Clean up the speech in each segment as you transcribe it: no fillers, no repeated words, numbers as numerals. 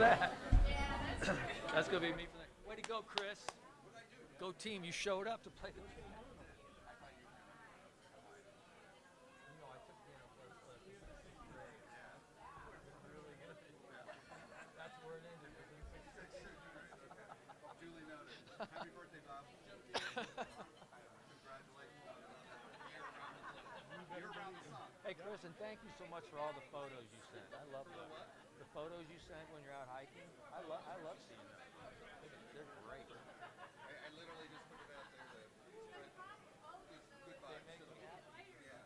That's gonna be me for the. Way to go, Chris. Go team. You showed up to play the game. That's where it ended. Duly noted. Happy birthday, Bob. Congratulations. You're around the sun. Hey, Chris, and thank you so much for all the photos you sent. I love that. The photos you sent when you're out hiking. I love seeing them. They're great. I literally just put it out there to spread good vibes. They make me happy. Yeah.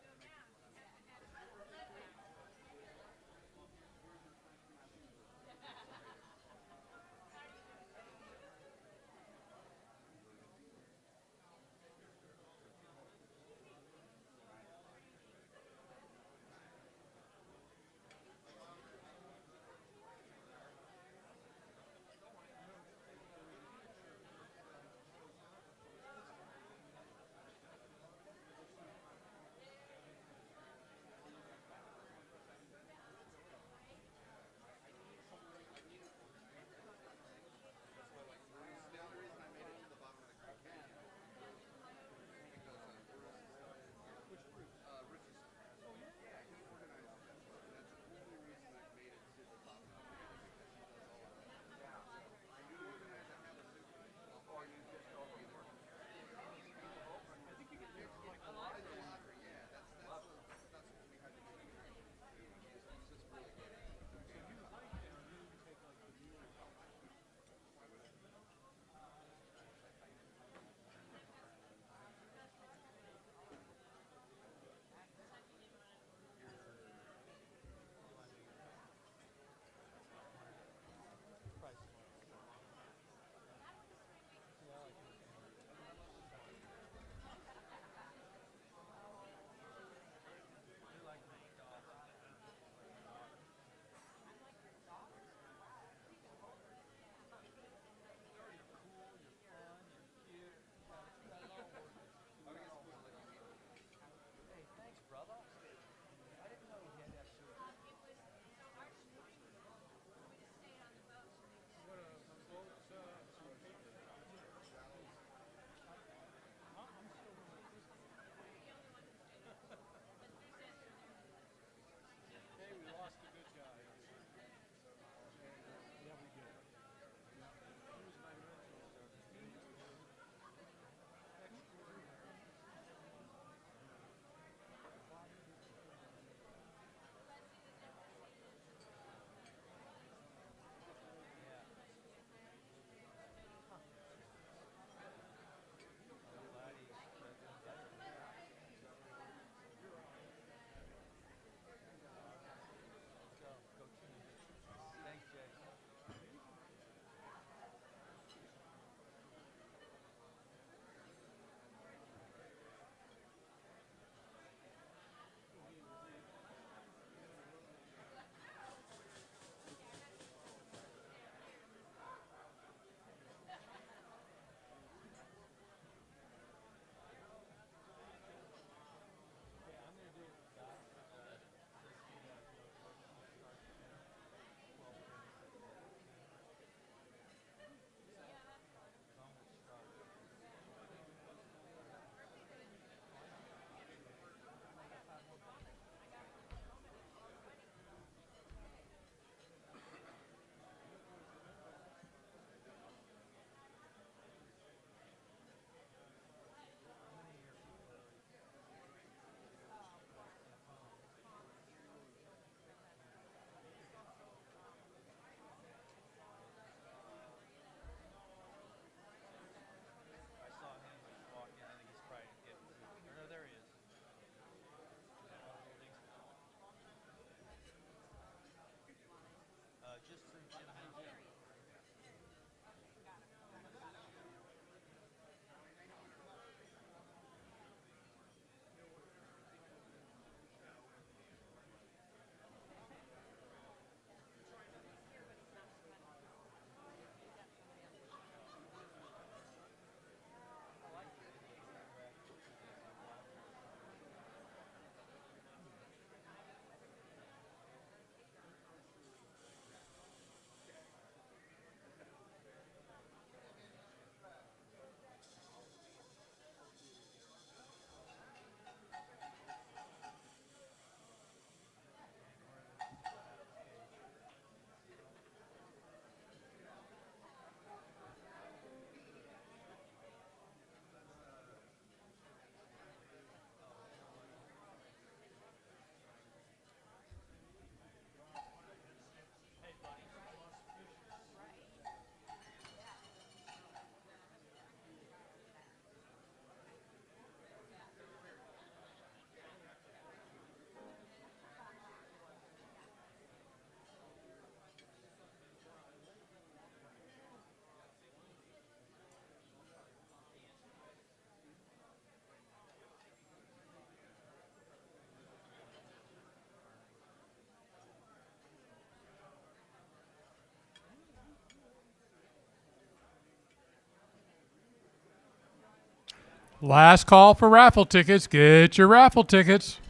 Last call for raffle tickets. Get your raffle tickets.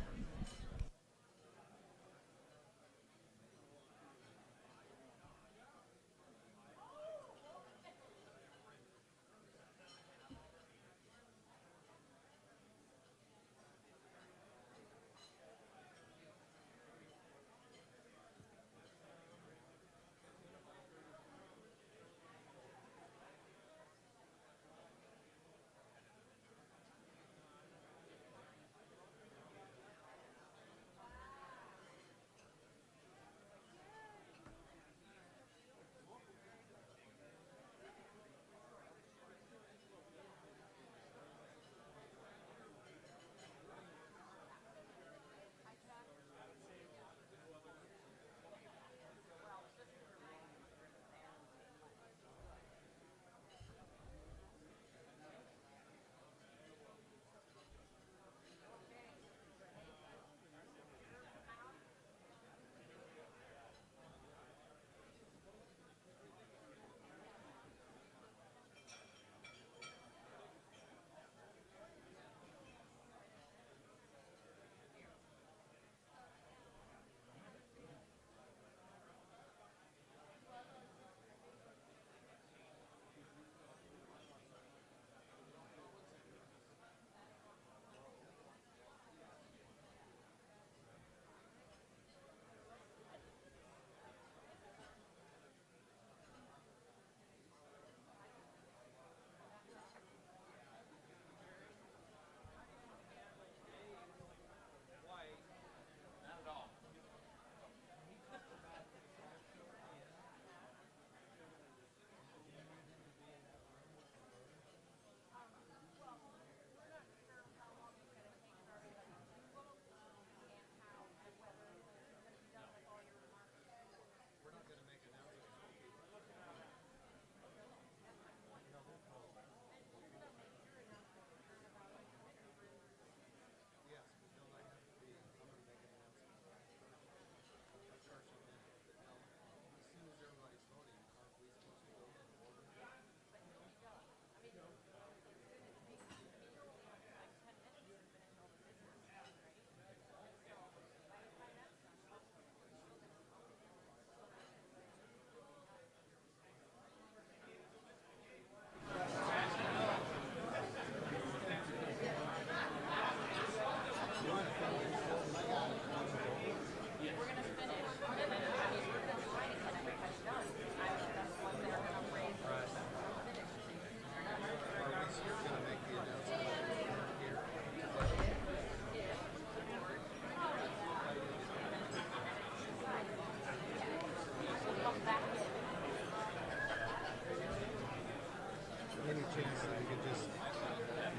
Any chance that we could just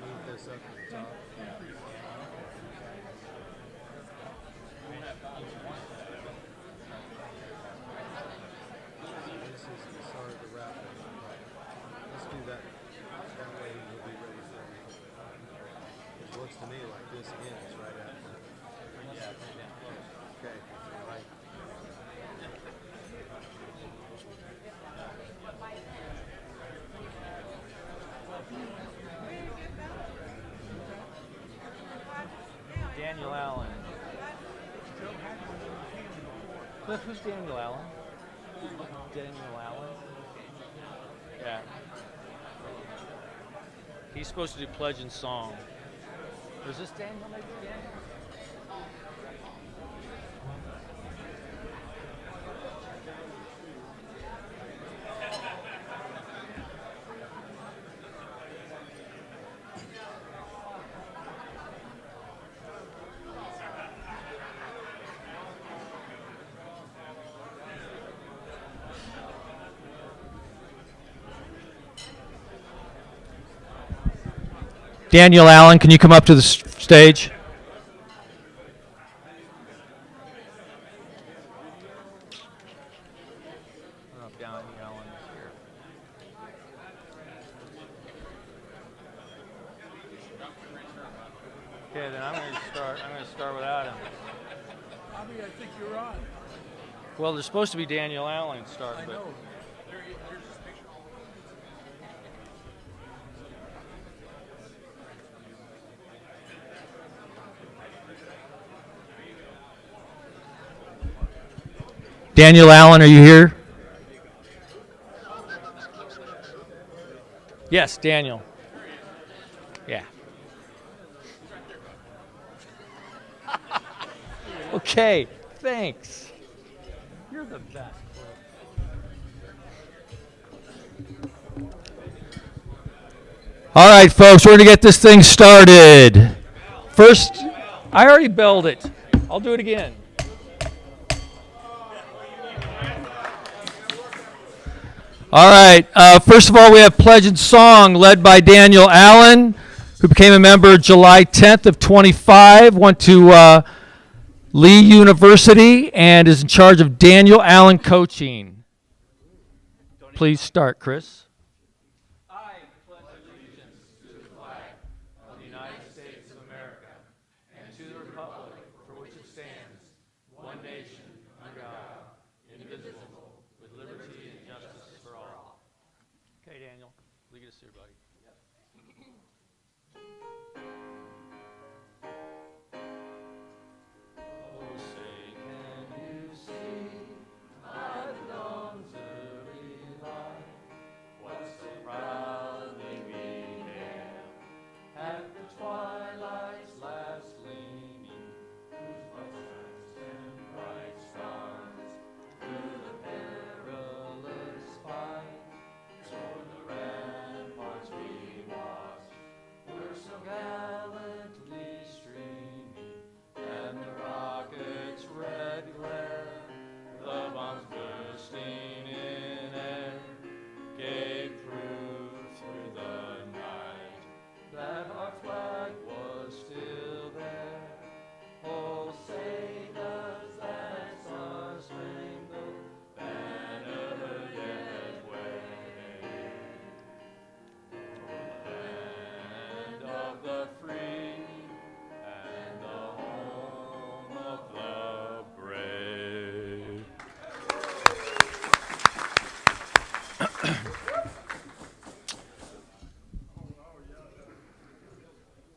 move this up to the top? This is the start of the raffle. Let's do that. That way we'll be ready for everything. It looks to me like this ends right after. Okay. Right. Daniel Allen. Cliff, who's Daniel Allen? Daniel Allen? Yeah. He's supposed to do Pledge and Song. Was this Daniel maybe? Daniel? Daniel Allen, can you come up to the stage? Oh, Daniel Allen is here. Okay, then I'm going to start without him. Bobby, I think you're on. Well, there's supposed to be Daniel Allen start, I but know. Here's his picture. Daniel Allen, are you here? Yes, Daniel. Yeah. Okay, thanks. You're the best. All right, folks, we're going to get this thing started. First, I already belled it. I'll do it again. All right, first of all, we have Pledge and Song led by Daniel Allen, who became a member July 10th of 25, went to Lee University, and is in charge of Daniel Allen coaching. Please start, Chris.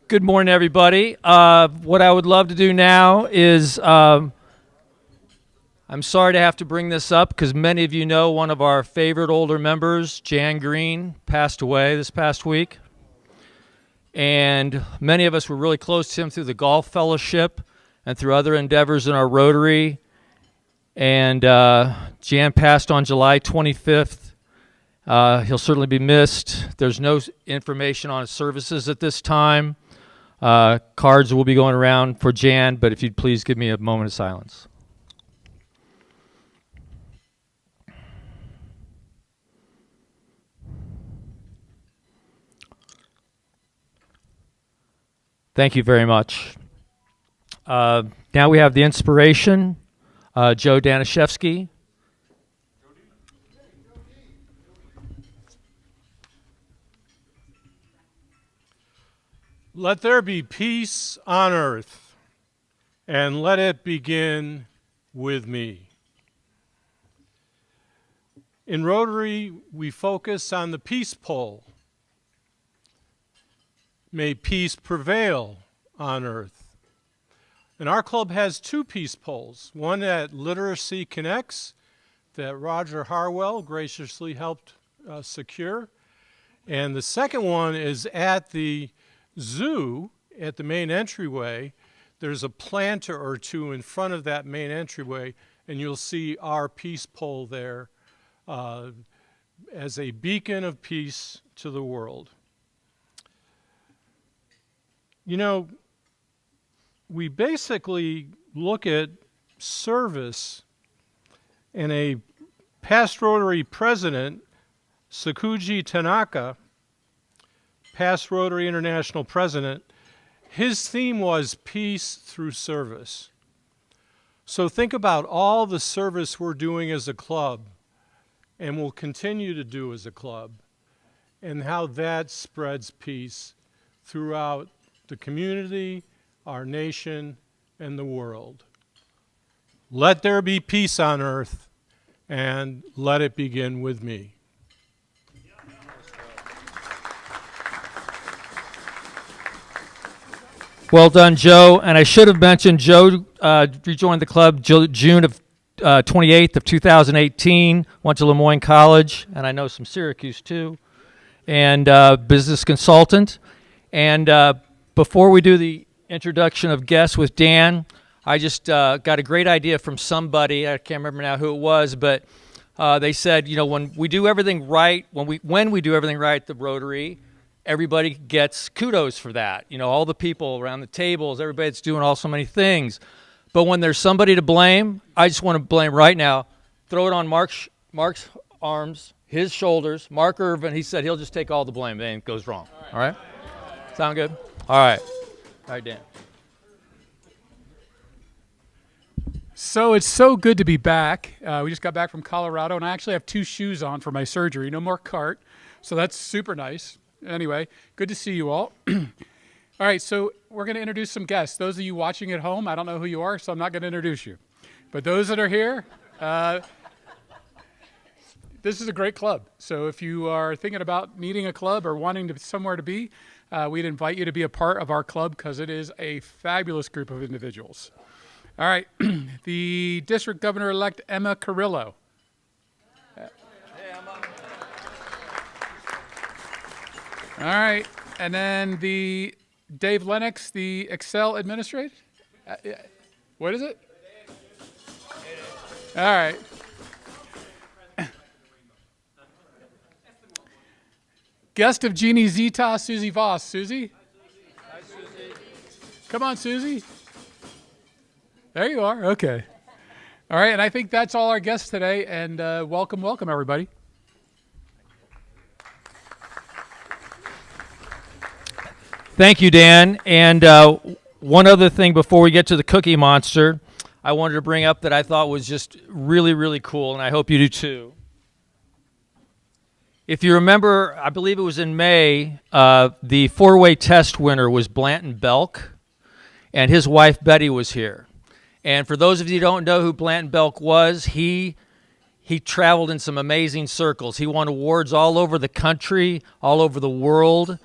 Good morning, everybody. What I would love to do now is, I'm sorry to have to bring this up because many of you know one of our favorite older members, Jan Green, passed away this past week. And many of us were really close to him through the golf fellowship and through other endeavors in our Rotary. And Jan passed on July 25th. He'll certainly be missed. There's no information on his services at this time. Cards will be going around for Jan, but if you'd please give me a moment of silence. Thank you very much. Now we have the inspiration, Joe Danishevsky. Let there be peace on earth, and let it begin with me. In Rotary, we focus on the peace pole. May peace prevail on earth. And our club has two peace poles, one at Literacy Connects that Roger Harwell graciously helped secure, and the second one is at the zoo at the main entryway. There's a planter or two in front of that main entryway, and you'll see our peace pole there as a beacon of peace to the world. You know, we basically look at service, and a past Rotary president, Sakuji Tanaka, past Rotary International president, his theme was peace through service. So think about all the service we're doing as a club and will continue to do as a club, and how that spreads peace throughout the community, our nation, and the world. Let there be peace on earth, and let it begin with me. Well done, Joe. And I should have mentioned Joe rejoined the club June of 28th of 2018. Went to Lemoyne College, and I know some Syracuse too, and business consultant. And before we do the introduction of guests with Dan, I just got a great idea from somebody. I can't remember now who it was, but they said, when we do everything right, when we do everything right at the Rotary, everybody gets kudos for that. All the people around the tables, everybody that's doing all so many things. But when there's somebody to blame, I just want to blame right now. Throw it on Mark's arms, his shoulders. Mark Irvin, he said he'll just take all the blame if anything goes wrong. All right? Sound good? All right. All right, Dan. So it's so good to be back. We just got back from Colorado, and I actually have 2 shoes on for my surgery. No more cart, so that's super nice. Anyway, good to see you all. All right, so we're going to introduce some guests. Those of you watching at home, I don't know who you are, so I'm not going to introduce you. But those that are here, this is a great club. So if you are thinking about needing a club or wanting somewhere to be, we'd invite you to be a part of our club because it is a fabulous group of individuals. All right, the District Governor-elect Emma Carrillo. Hey, Emma. All right, and then the Dave Lennox, the Excel Administrator. What is it? All right. Guest of Jeannie Zita, Susie Voss. Susie? Hi, Susie. Come on, Susie. There you are. Okay. All right, and I think that's all our guests today, and welcome, everybody. Thank you, Dan. And one other thing before we get to the Cookie Monster, I wanted to bring up that I thought was just really, really cool, and I hope you do too. If you remember, I believe it was in May, the 4-way test winner was Blanton Belk, and his wife Betty was here. And for those of you who don't know who Blanton Belk was, he traveled in some amazing circles. He won awards all over the country, all over the world.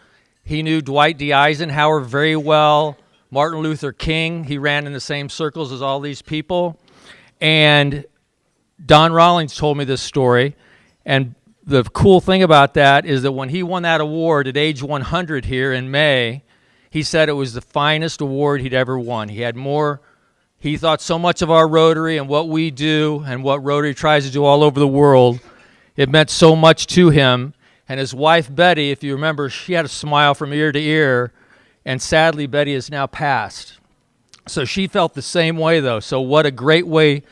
He knew Dwight D. Eisenhower very well, Martin Luther King. He ran in the same circles as all these people. And Don Rawlings told me this story. And the cool thing about that is that when he won that award at age 100 here in May, he said it was the finest award he'd ever won. He thought so much of our Rotary and what we do and what Rotary tries to do all over the world. It meant so much to him. And his wife, Betty, if you remember, she had a smile from ear to ear, and sadly, Betty has now passed. So she felt the same way, though. So what a great way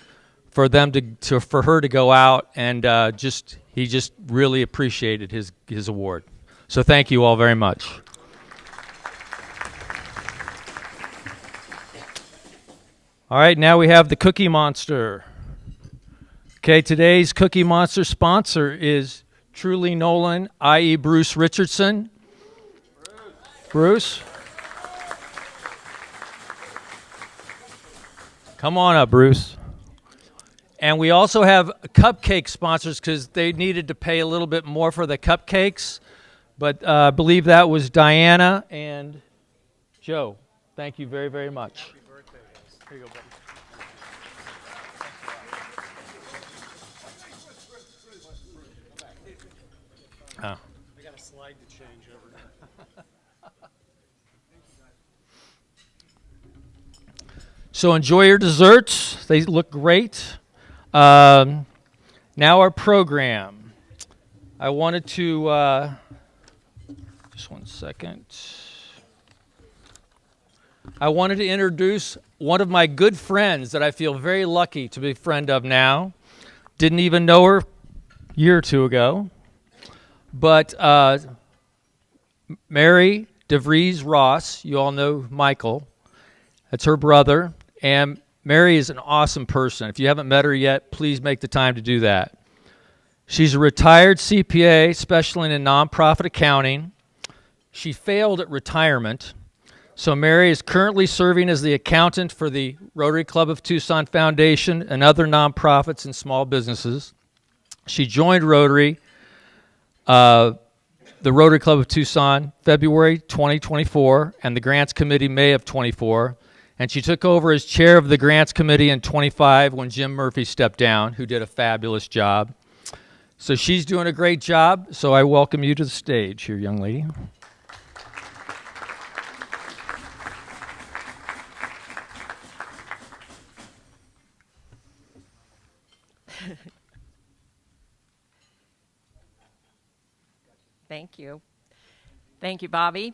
for them for her to go out, and he just really appreciated his award. So thank you all very much. All right, now we have the Cookie Monster. Okay, today's Cookie Monster sponsor is Truly Nolan, i.e. Bruce Richardson. Bruce? Come on up, Bruce. And we also have cupcake sponsors because they needed to pay a little bit more for the cupcakes. But I believe that was Diana and Joe. Thank you very, very much. Happy birthday. Here you go, buddy. Oh. I got a slide to change over now. So enjoy your desserts. They look great. Now our program. I wanted to, just 1 second. I wanted to introduce one of my good friends that I feel very lucky to be a friend of now. Didn't even know her a year or two ago. But Mary DeVries Ross, you all know Michael. That's her brother. And Mary is an awesome person. If you haven't met her yet, please make the time to do that. She's a retired CPA, specializing in nonprofit accounting. She failed at retirement. So Mary is currently serving as the accountant for the Rotary Club of Tucson Foundation and other nonprofits and small businesses. She joined Rotary, the Rotary Club of Tucson, February 2024, and the Grants Committee, May of 24. and she took over as chair of the grants committee in 25 when Jim Murphy stepped down, who did a fabulous job. So she's doing a great job, so I welcome you to the stage here, young lady. Thank you. Thank you, Bobby.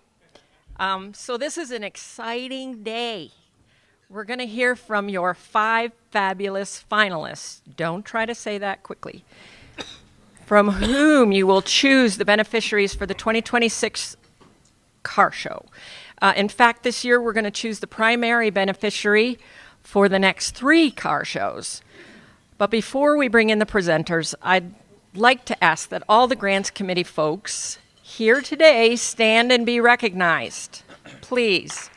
So this is an exciting day. We're going to hear from your 5 fabulous finalists. Don't try to say that quickly. From whom you will choose the beneficiaries for the 2026 car show. In fact, this year we're going to choose the primary beneficiary for the next 3 car shows. But before we bring in the presenters, I'd like to ask that all the Grants Committee folks here today stand and be recognized. Please.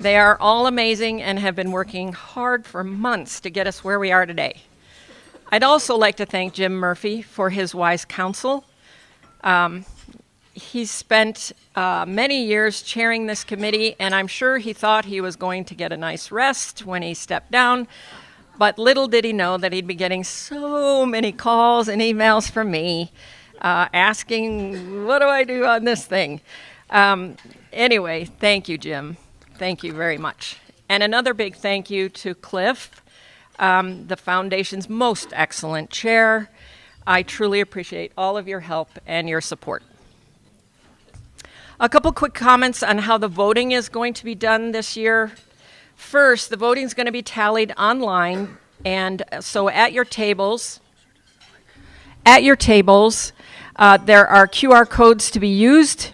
They are all amazing and have been working hard for months to get us where we are today. I'd also like to thank Jim Murphy for his wise counsel. He's spent many years chairing this committee, and I'm sure he thought he was going to get a nice rest when he stepped down, but little did he know that he'd be getting so many calls and emails from me asking, what do I do on this thing? Anyway, thank you, Jim. Thank you very much. And another big thank you to Cliff, the Foundation's most excellent chair. I truly appreciate all of your help and your support. A couple quick comments on how the voting is going to be done this year. First, the voting is going to be tallied online, and so at your tables, there are QR codes to be used.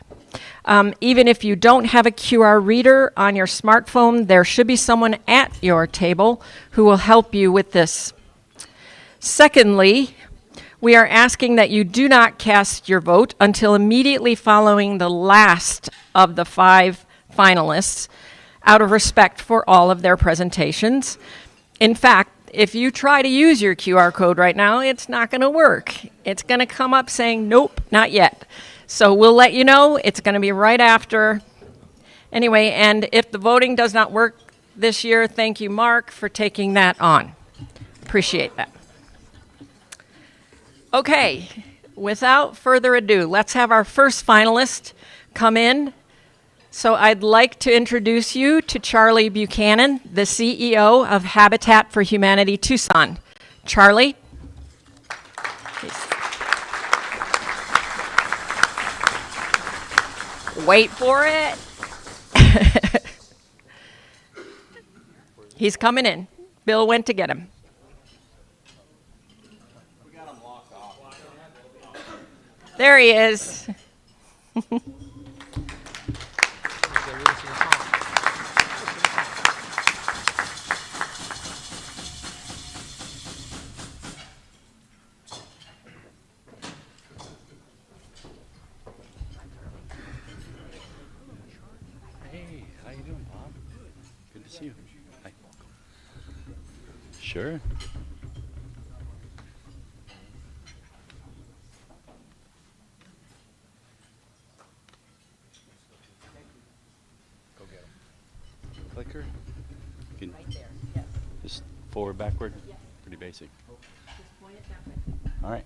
Even if you don't have a QR reader on your smartphone, there should be someone at your table who will help you with this. Secondly, we are asking that you do not cast your vote until immediately following the last of the 5 finalists, out of respect for all of their presentations. In fact, if you try to use your QR code right now, it's not going to work. It's going to come up saying, nope, not yet. So we'll let you know. It's going to be right after. Anyway, and if the voting does not work this year, thank you, Mark, for taking that on. Appreciate that. Okay, without further ado, let's have our first finalist come in. So I'd like to introduce you to Charlie Buchanan, the CEO of Habitat for Humanity Tucson. Charlie? Please. Wait for it. He's coming in. Bill went to get him. There he is. Hey, how you doing, Bob? Good to see you. Hi. Sure. Go get him. Clicker. You can Right there, yes. just forward, backward. Yes. Pretty basic. Just point it that way. All right.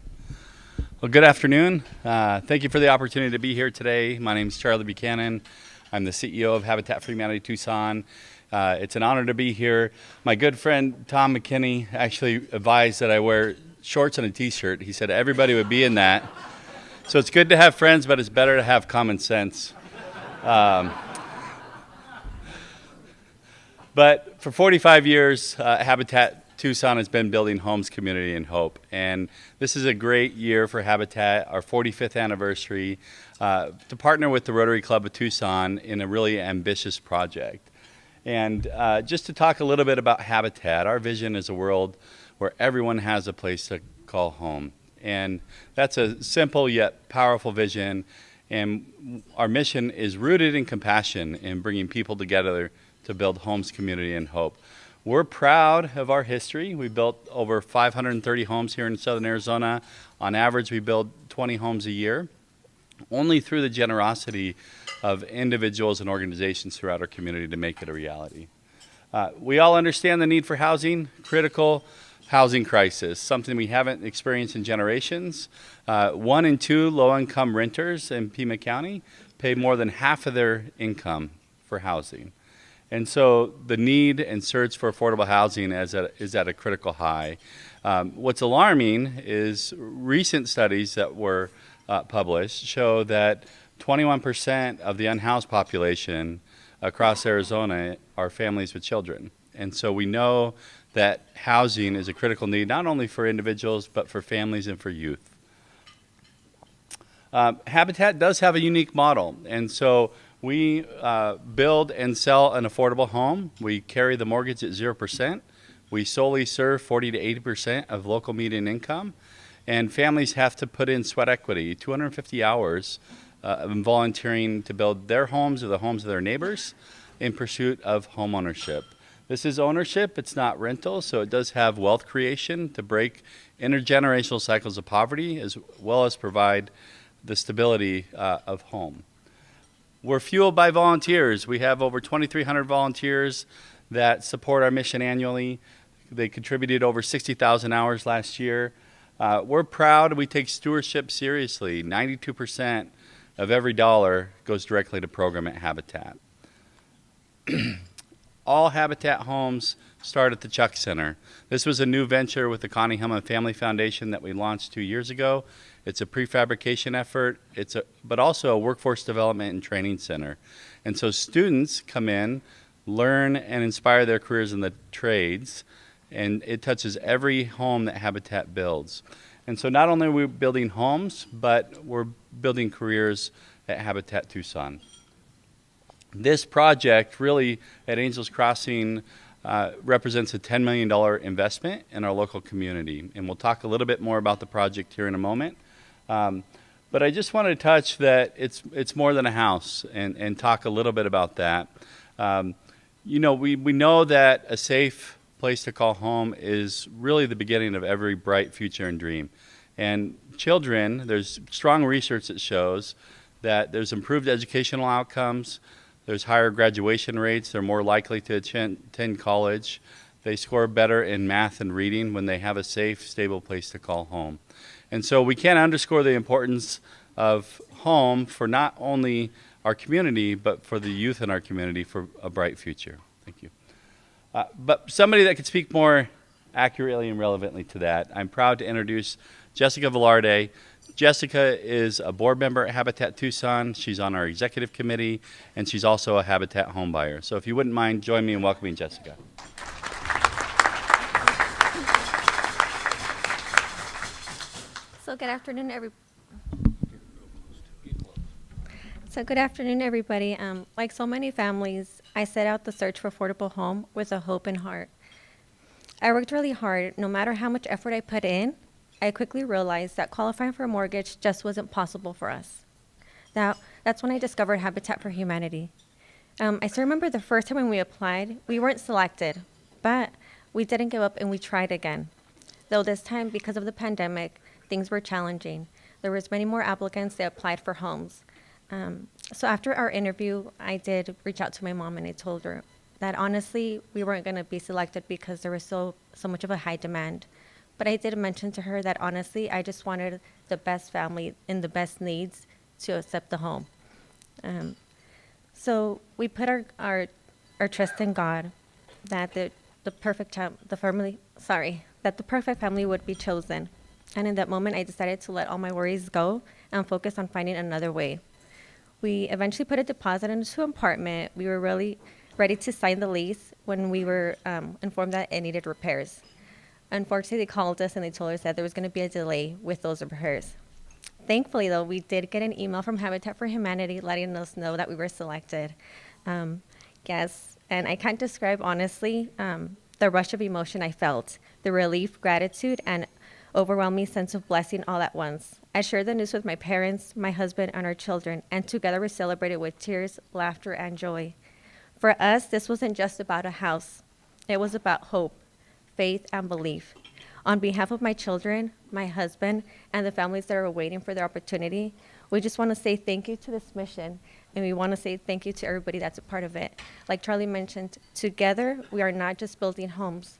Well, good afternoon. Thank you for the opportunity to be here today. My name is Charlie Buchanan. I'm the CEO of Habitat for Humanity Tucson. It's an honor to be here. My good friend Tom McKinney actually advised that I wear shorts and a t-shirt. He said everybody would be in that. So it's good to have friends, but it's better to have common sense. But for 45 years, Habitat Tucson has been building homes, community, and hope. And this is a great year for Habitat, our 45th anniversary, to partner with the Rotary Club of Tucson in a really ambitious project. And just to talk a little bit about Habitat, our vision is a world where everyone has a place to call home. And that's a simple yet powerful vision. And our mission is rooted in compassion and bringing people together to build homes, community, and hope. We're proud of our history. We built over 530 homes here in Southern Arizona. On average, we build 20 homes a year, only through the generosity of individuals and organizations throughout our community to make it a reality. We all understand the need for housing, critical housing crisis, something we haven't experienced in generations. 1 in 2 low-income renters in Pima County pay more than half of their income for housing. And so the need and surge for affordable housing is at a critical high. What's alarming is recent studies that were published show that 21% of the unhoused population across Arizona are families with children. And so we know that housing is a critical need, not only for individuals, but for families and for youth. Habitat does have a unique model, and so we build and sell an affordable home. We carry the mortgage at 0%. We solely serve 40 to 80% of local median income, and families have to put in sweat equity, 250 hours of volunteering to build their homes or the homes of their neighbors in pursuit of home ownership. This is ownership, it's not rental, so it does have wealth creation to break intergenerational cycles of poverty as well as provide the stability of home. We're fueled by volunteers. We have over 2,300 volunteers that support our mission annually. They contributed over 60,000 hours last year. We're proud. We take stewardship seriously. 92% of every dollar goes directly to program at Habitat. All Habitat homes start at the Chuck Center. This was a new venture with the Connie Hillman Family Foundation that we launched 2 years ago. It's a prefabrication effort, but also a workforce development and training center. And so students come in, learn and inspire their careers in the trades, and it touches every home that Habitat builds. And so not only are we building homes, but we're building careers at Habitat Tucson. This project really at Angels Crossing represents a $10 million investment in our local community. And we'll talk a little bit more about the project here in a moment. But I just wanted to touch that it's more than a house and talk a little bit about that. We know that a safe place to call home is really the beginning of every bright future and dream. And children, there's strong research that shows that there's improved educational outcomes, there's higher graduation rates, they're more likely to attend college, they score better in math and reading when they have a safe, stable place to call home. And so we can't underscore the importance of home for not only our community, but for the youth in our community for a bright future. Thank you. But somebody that could speak more accurately and relevantly to that, I'm proud to introduce Jessica Velarde. Jessica is a board member at Habitat Tucson. She's on our executive committee, and she's also a Habitat home buyer. So if you wouldn't mind, join me in welcoming Jessica. So good afternoon, everybody. Like so many families, I set out the search for affordable home with a hope in heart. I worked really hard. No matter how much effort I put in, I quickly realized that qualifying for a mortgage just wasn't possible for us. That's when I discovered Habitat for Humanity. I still remember the first time when we applied, we weren't selected, but we didn't give up and we tried again. Though this time, because of the pandemic, things were challenging. There was many more applicants that applied for homes. So after our interview, I did reach out to my mom and I told her that honestly, we weren't gonna be selected because there was so much of a high demand. But I did mention to her that honestly, I just wanted the best family and the best needs to accept the home. So we put our trust in God that the perfect family would be chosen. And in that moment, I decided to let all my worries go and focus on finding another way. We eventually put a deposit into an apartment. We were really ready to sign the lease when we were informed that it needed repairs. Unfortunately, they called us and they told us that there was going to be a delay with those repairs. Thankfully, though, we did get an email from Habitat for Humanity letting us know that we were selected. Yes, and I can't describe, honestly, the rush of emotion I felt, the relief, gratitude, and overwhelming sense of blessing all at once. I shared the news with my parents, my husband, and our children, and together we celebrated with tears, laughter, and joy. For us, this wasn't just about a house. It was about hope, faith, and belief. On behalf of my children, my husband, and the families that are waiting for their opportunity, we just want to say thank you to this mission, and we want to say thank you to everybody that's a part of it. Like Charlie mentioned, together, we are not just building homes.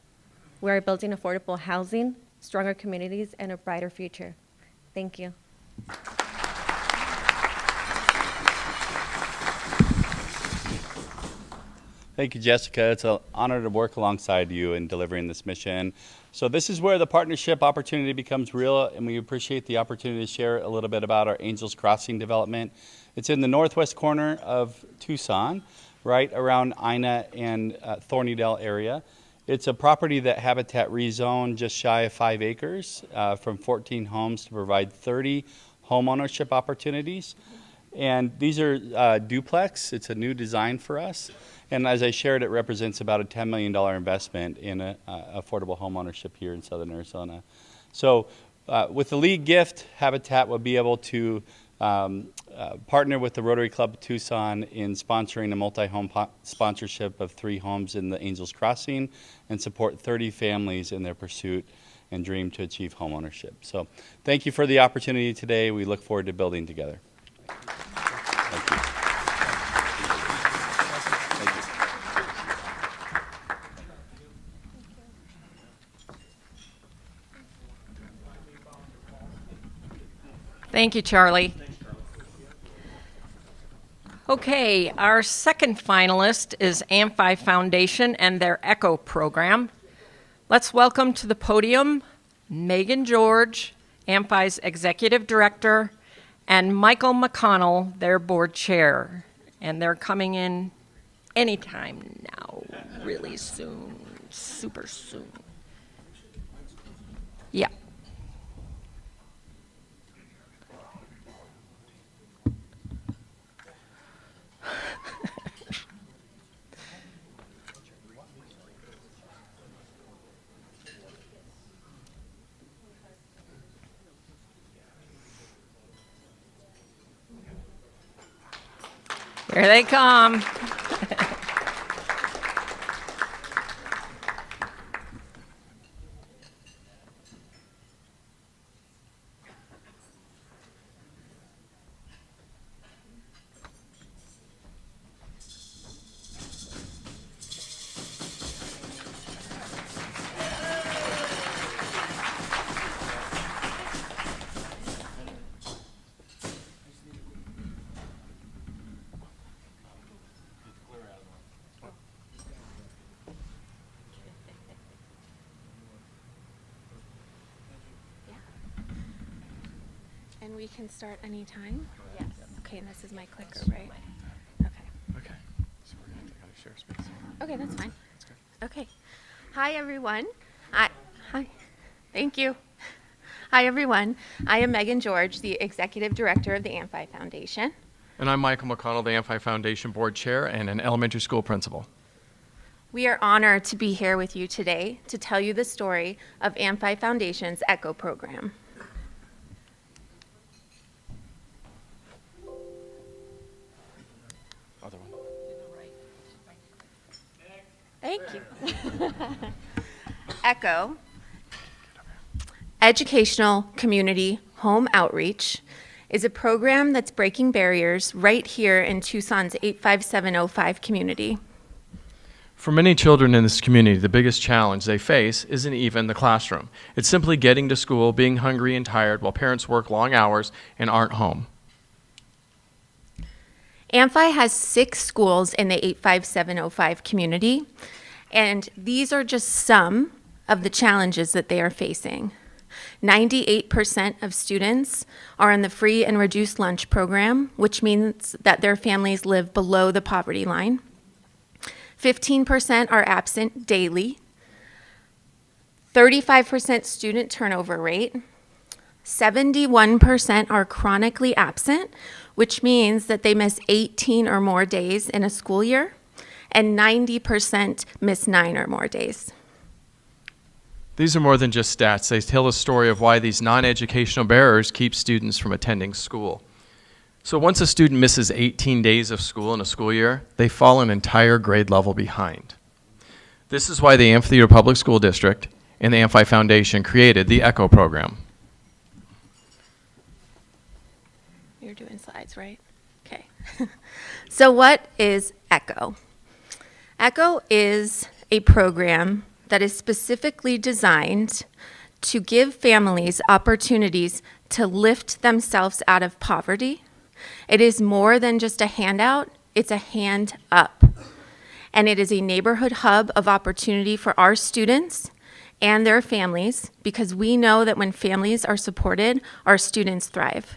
We are building affordable housing, stronger communities, and a brighter future. Thank you. Thank you, Jessica. It's an honor to work alongside you in delivering this mission. So this is where the partnership opportunity becomes real, and we appreciate the opportunity to share a little bit about our Angels Crossing development. It's in the northwest corner of Tucson, right around Ina and Thornydale area. It's a property that Habitat rezoned just shy of 5 acres from 14 homes to provide 30 homeownership opportunities. And these are duplex. It's a new design for us. And as I shared, it represents about a $10 million investment in affordable home ownership here in Southern Arizona. So with the lead gift, Habitat will be able to partner with the Rotary Club of Tucson in sponsoring a multi-home sponsorship of 3 homes in the Angels Crossing and support 30 families in their pursuit and dream to achieve home ownership. So thank you for the opportunity today. We look forward to building together. Thank you. Thank you, Charlie. Okay, our second finalist is Amphi Foundation and their ECHO program. Let's welcome to the podium Megan George, Amphi's executive director, and Michael McConnell, their board chair. And they're coming in anytime now, really soon, super soon. Yeah. Here they come. And we can start anytime? Yes. Okay, and this is my clicker, right? Okay. Okay. So we're going to share space. Okay, that's fine. That's good. Okay. Hi, everyone. Hi. Thank you. Hi, everyone. I am Megan George, the Executive Director of the Amphi Foundation. And I'm Michael McConnell, the Amphi Foundation Board Chair and an elementary school principal. We are honored to be here with you today to tell you the story of Amphi Foundation's ECHO program. Other one. Thank you. ECHO, Educational Community Home Outreach, is a program that's breaking barriers right here in Tucson's 85705 community. For many children in this community, the biggest challenge they face isn't even the classroom. It's simply getting to school, being hungry and tired while parents work long hours and aren't home. Amphi has 6 schools in the 85705 community, and these are just some of the challenges that they are facing. 98% of students are in the free and reduced lunch program, which means that their families live below the poverty line. 15% are absent daily. 35% student turnover rate. 71% are chronically absent, which means that they miss 18 or more days in a school year, and 90% miss 9 or more days. These are more than just stats. They tell a story of why these non-educational barriers keep students from attending school. So once a student misses 18 days of school in a school year, they fall an entire grade level behind. This is why the Amphitheater Public School District and the Amphi Foundation created the ECHO program. You're doing slides, right? Okay. So what is ECHO? ECHO is a program that is specifically designed to give families opportunities to lift themselves out of poverty. It is more than just a handout, it's a hand up. And it is a neighborhood hub of opportunity for our students and their families, because we know that when families are supported, our students thrive.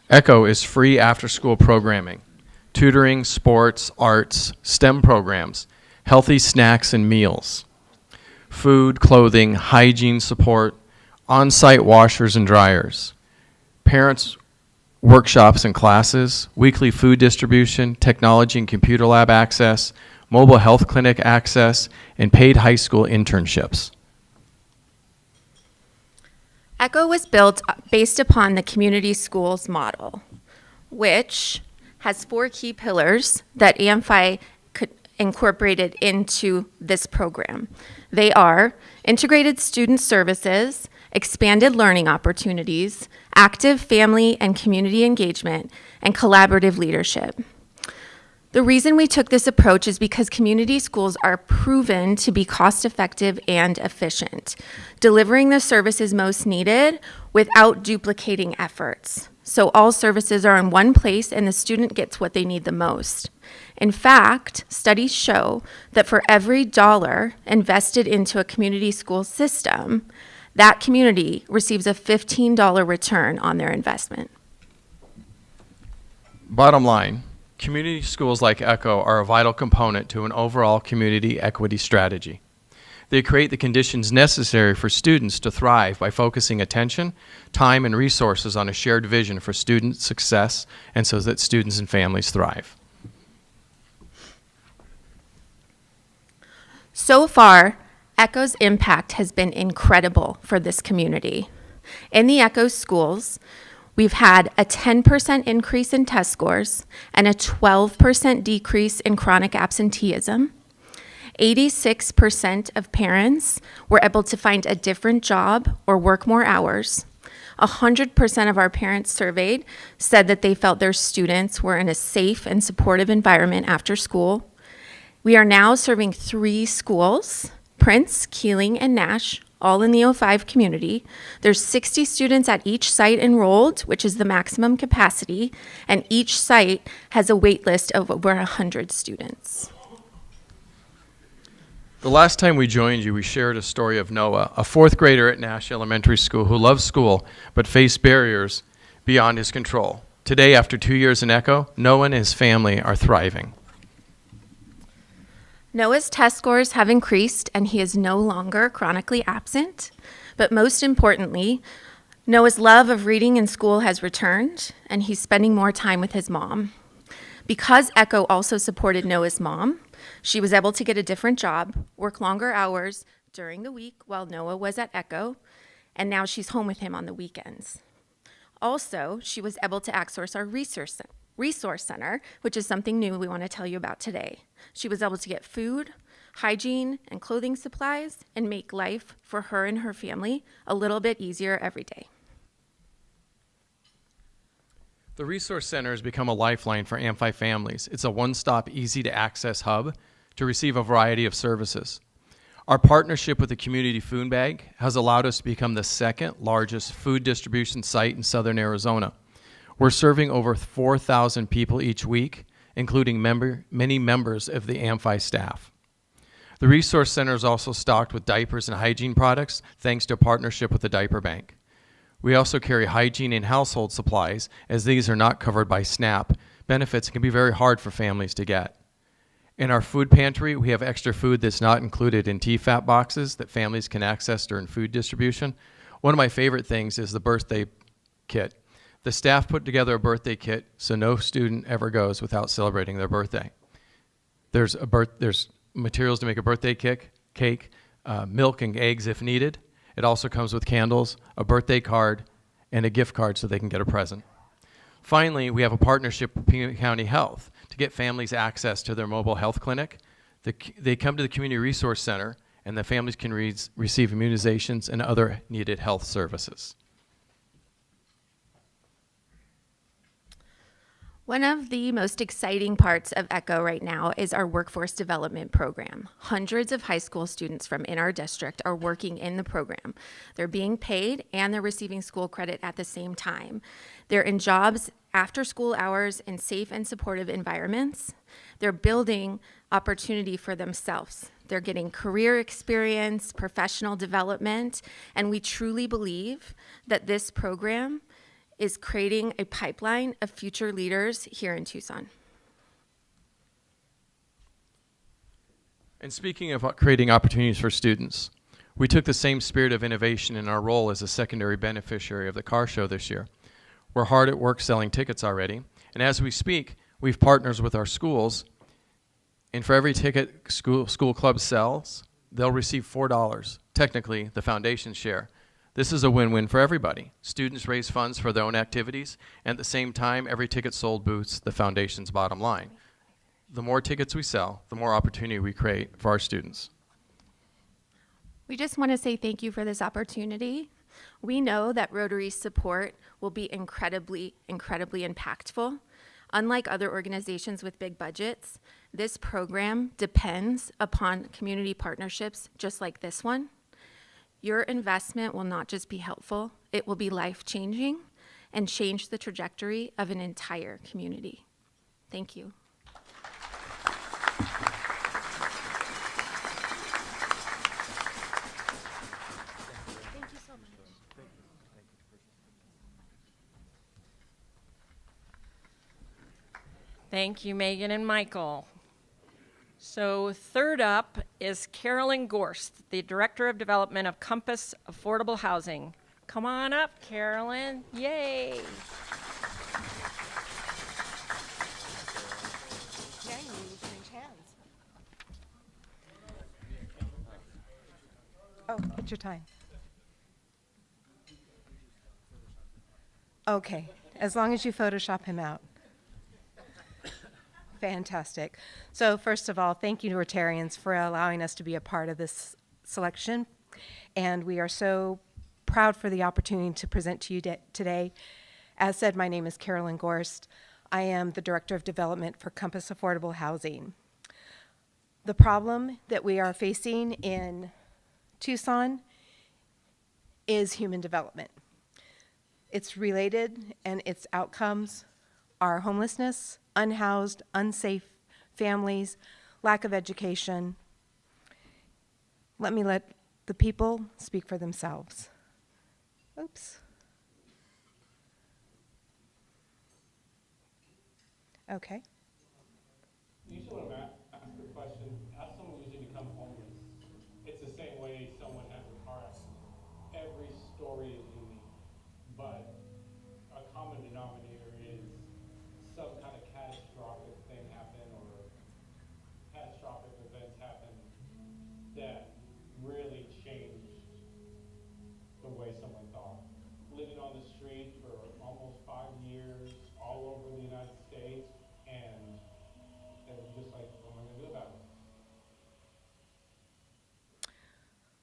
ECHO is free after-school programming, tutoring, sports, arts, STEM programs, healthy snacks and meals, food, clothing, hygiene support, on-site washers and dryers, parents' workshops and classes, weekly food distribution, technology and computer lab access, mobile health clinic access, and paid high school internships. ECHO was built based upon the community schools model, which has 4 key pillars that Amphi incorporated into this program. They are integrated student services, expanded learning opportunities, active family and community engagement, and collaborative leadership. The reason we took this approach is because community schools are proven to be cost-effective and efficient, delivering the services most needed without duplicating efforts. So all services are in one place and the student gets what they need the most. In fact, studies show that for every dollar invested into a community school system, that community receives a $15 return on their investment. Bottom line, community schools like ECHO are a vital component to an overall community equity strategy. They create the conditions necessary for students to thrive by focusing attention, time, and resources on a shared vision for student success and so that students and families thrive. So far, ECHO's impact has been incredible for this community. In the ECHO schools, we've had a 10% increase in test scores and a 12% decrease in chronic absenteeism. 86% of parents were able to find a different job or work more hours. 100% of our parents surveyed said that they felt their students were in a safe and supportive environment after school. We are now serving 3 schools, Prince, Keeling, and Nash, all in the 05 community. There's 60 students at each site enrolled, which is the maximum capacity, and each site has a wait list of over 100 students. The last time we joined you, we shared a story of Noah, a 4th grader at Nash Elementary School who loves school but faced barriers beyond his control. Today, after 2 years in ECHO, Noah and his family are thriving. Noah's test scores have increased and he is no longer chronically absent. But most importantly, Noah's love of reading in school has returned and he's spending more time with his mom. Because ECHO also supported Noah's mom, she was able to get a different job, work longer hours during the week while Noah was at ECHO, and now she's home with him on the weekends. Also, she was able to access our resource center, which is something new we want to tell you about today. She was able to get food, hygiene, and clothing supplies and make life for her and her family a little bit easier every day. The Resource Center has become a lifeline for Amphi families. It's a one-stop, easy-to-access hub to receive a variety of services. Our partnership with the Community Food Bank has allowed us to become the 2nd largest food distribution site in southern Arizona. We're serving over 4,000 people each week, including many members of the Amphi staff. The Resource Center is also stocked with diapers and hygiene products, thanks to a partnership with the Diaper Bank. We also carry hygiene and household supplies, as these are not covered by SNAP benefits and can be very hard for families to get. In our food pantry, we have extra food that's not included in TFAP boxes that families can access during food distribution. One of my favorite things is the birthday kit. The staff put together a birthday kit so no student ever goes without celebrating their birthday. There's materials to make a birthday cake, milk and eggs if needed. It also comes with candles, a birthday card, and a gift card so they can get a present. Finally, we have a partnership with Peanut County Health to get families access to their mobile health clinic. They come to the Community Resource Center, and the families can receive immunizations and other needed health services. One of the most exciting parts of ECHO right now is our workforce development program. Hundreds of high school students from in our district are working in the program. They're being paid and they're receiving school credit at the same time. They're in jobs after school hours in safe and supportive environments. They're building opportunity for themselves. They're getting career experience, professional development, and we truly believe that this program is creating a pipeline of future leaders here in Tucson. And speaking of creating opportunities for students, we took the same spirit of innovation in our role as a secondary beneficiary of the car show this year. We're hard at work selling tickets already, and as we speak, we've partners with our schools, and for every ticket school club sells, they'll receive $4, technically the foundation share. This is a win-win for everybody. Students raise funds for their own activities, and at the same time, every ticket sold boosts the foundation's bottom line. The more tickets we sell, the more opportunity we create for our students. We just want to say thank you for this opportunity. We know that Rotary's support will be incredibly, incredibly impactful. Unlike other organizations with big budgets, this program depends upon community partnerships just like this one. Your investment will not just be helpful, it will be life-changing and change the trajectory of an entire community. Thank you. Thank you so much. Thank you, Megan and Michael. So third up is Carolyn Gorst, the Director of Development of Compass Affordable Housing. Come on up, Carolyn. Yay. Yeah, you need to change hands. Oh, it's your time. Okay, as long as you Photoshop him out. Fantastic. So first of all, thank you to Rotarians for allowing us to be a part of this selection. And we are so proud for the opportunity to present to you today. As said, my name is Carolyn Gorst. I am the Director of Development for Compass Affordable Housing. The problem that we are facing in Tucson is human development. It's related, and its outcomes are homelessness, unhoused, unsafe families, lack of education. Let me let the people speak for themselves. Oops. Okay. Usually when I'm asked the question, how someone usually become homeless, it's the same way someone has a car accident. Every story is unique, but a common denominator is some kind of catastrophic thing happen or catastrophic events happen that really changed the way someone thought. Living on the street for almost 5 years, all over the United States, and they were just like, what am I gonna do about it?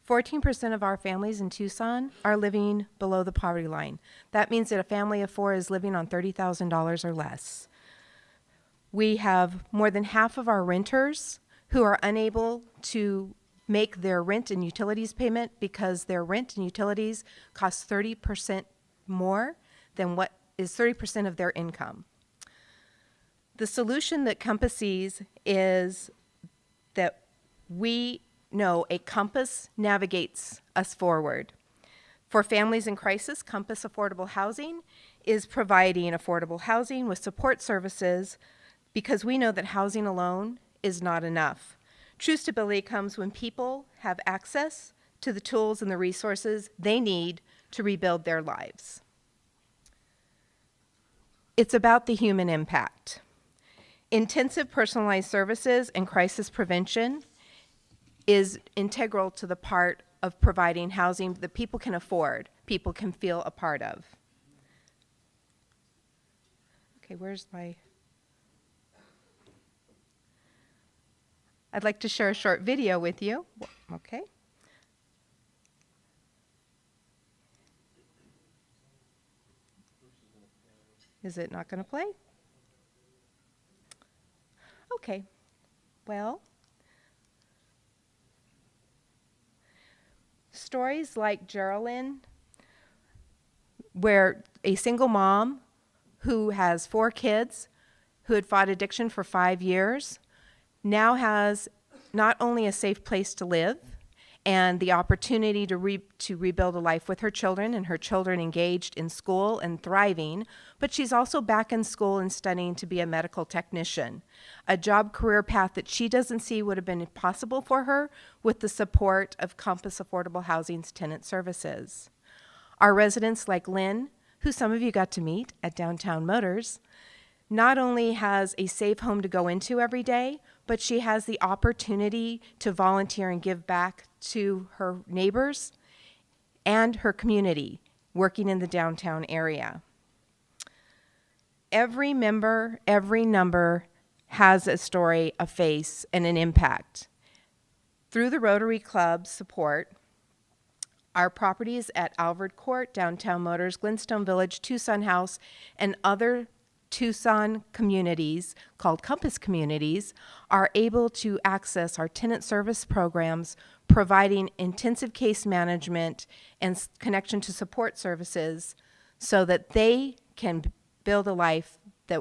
14% of our families in Tucson are living below the poverty line. That means that a family of 4 is living on $30,000 or less. We have more than half of our renters who are unable to make their rent and utilities payment because their rent and utilities cost 30% more than what is 30% of their income. The solution that Compass sees is that we know a compass navigates us forward. For families in crisis, Compass Affordable Housing is providing affordable housing with support services because we know that housing alone is not enough. True stability comes when people have access to the tools and the resources they need to rebuild their lives. It's about the human impact. Intensive personalized services and crisis prevention is integral to the part of providing housing that people can afford, people can feel a part of. Okay, where's my... I'd like to share a short video with you. Okay. Is it not going to play? Okay. Well, stories like Geraldine, where a single mom who has 4 kids, who had fought addiction for 5 years, now has not only a safe place to live and the opportunity to rebuild a life with her children, and her children engaged in school and thriving, but she's also back in school and studying to be a medical technician, a job career path that she doesn't see would have been possible for her with the support of Compass Affordable Housing's tenant services. Our residents like Lynn, who some of you got to meet at Downtown Motors, not only has a safe home to go into every day, but she has the opportunity to volunteer and give back to her neighbors and her community working in the downtown area. Every member, every number has a story, a face, and an impact. Through the Rotary Club's support, our properties at Alvord Court, Downtown Motors, Glenstone Village, Tucson House, and other Tucson communities called Compass communities are able to access our tenant service programs, providing intensive case management and connection to support services so that they can build a life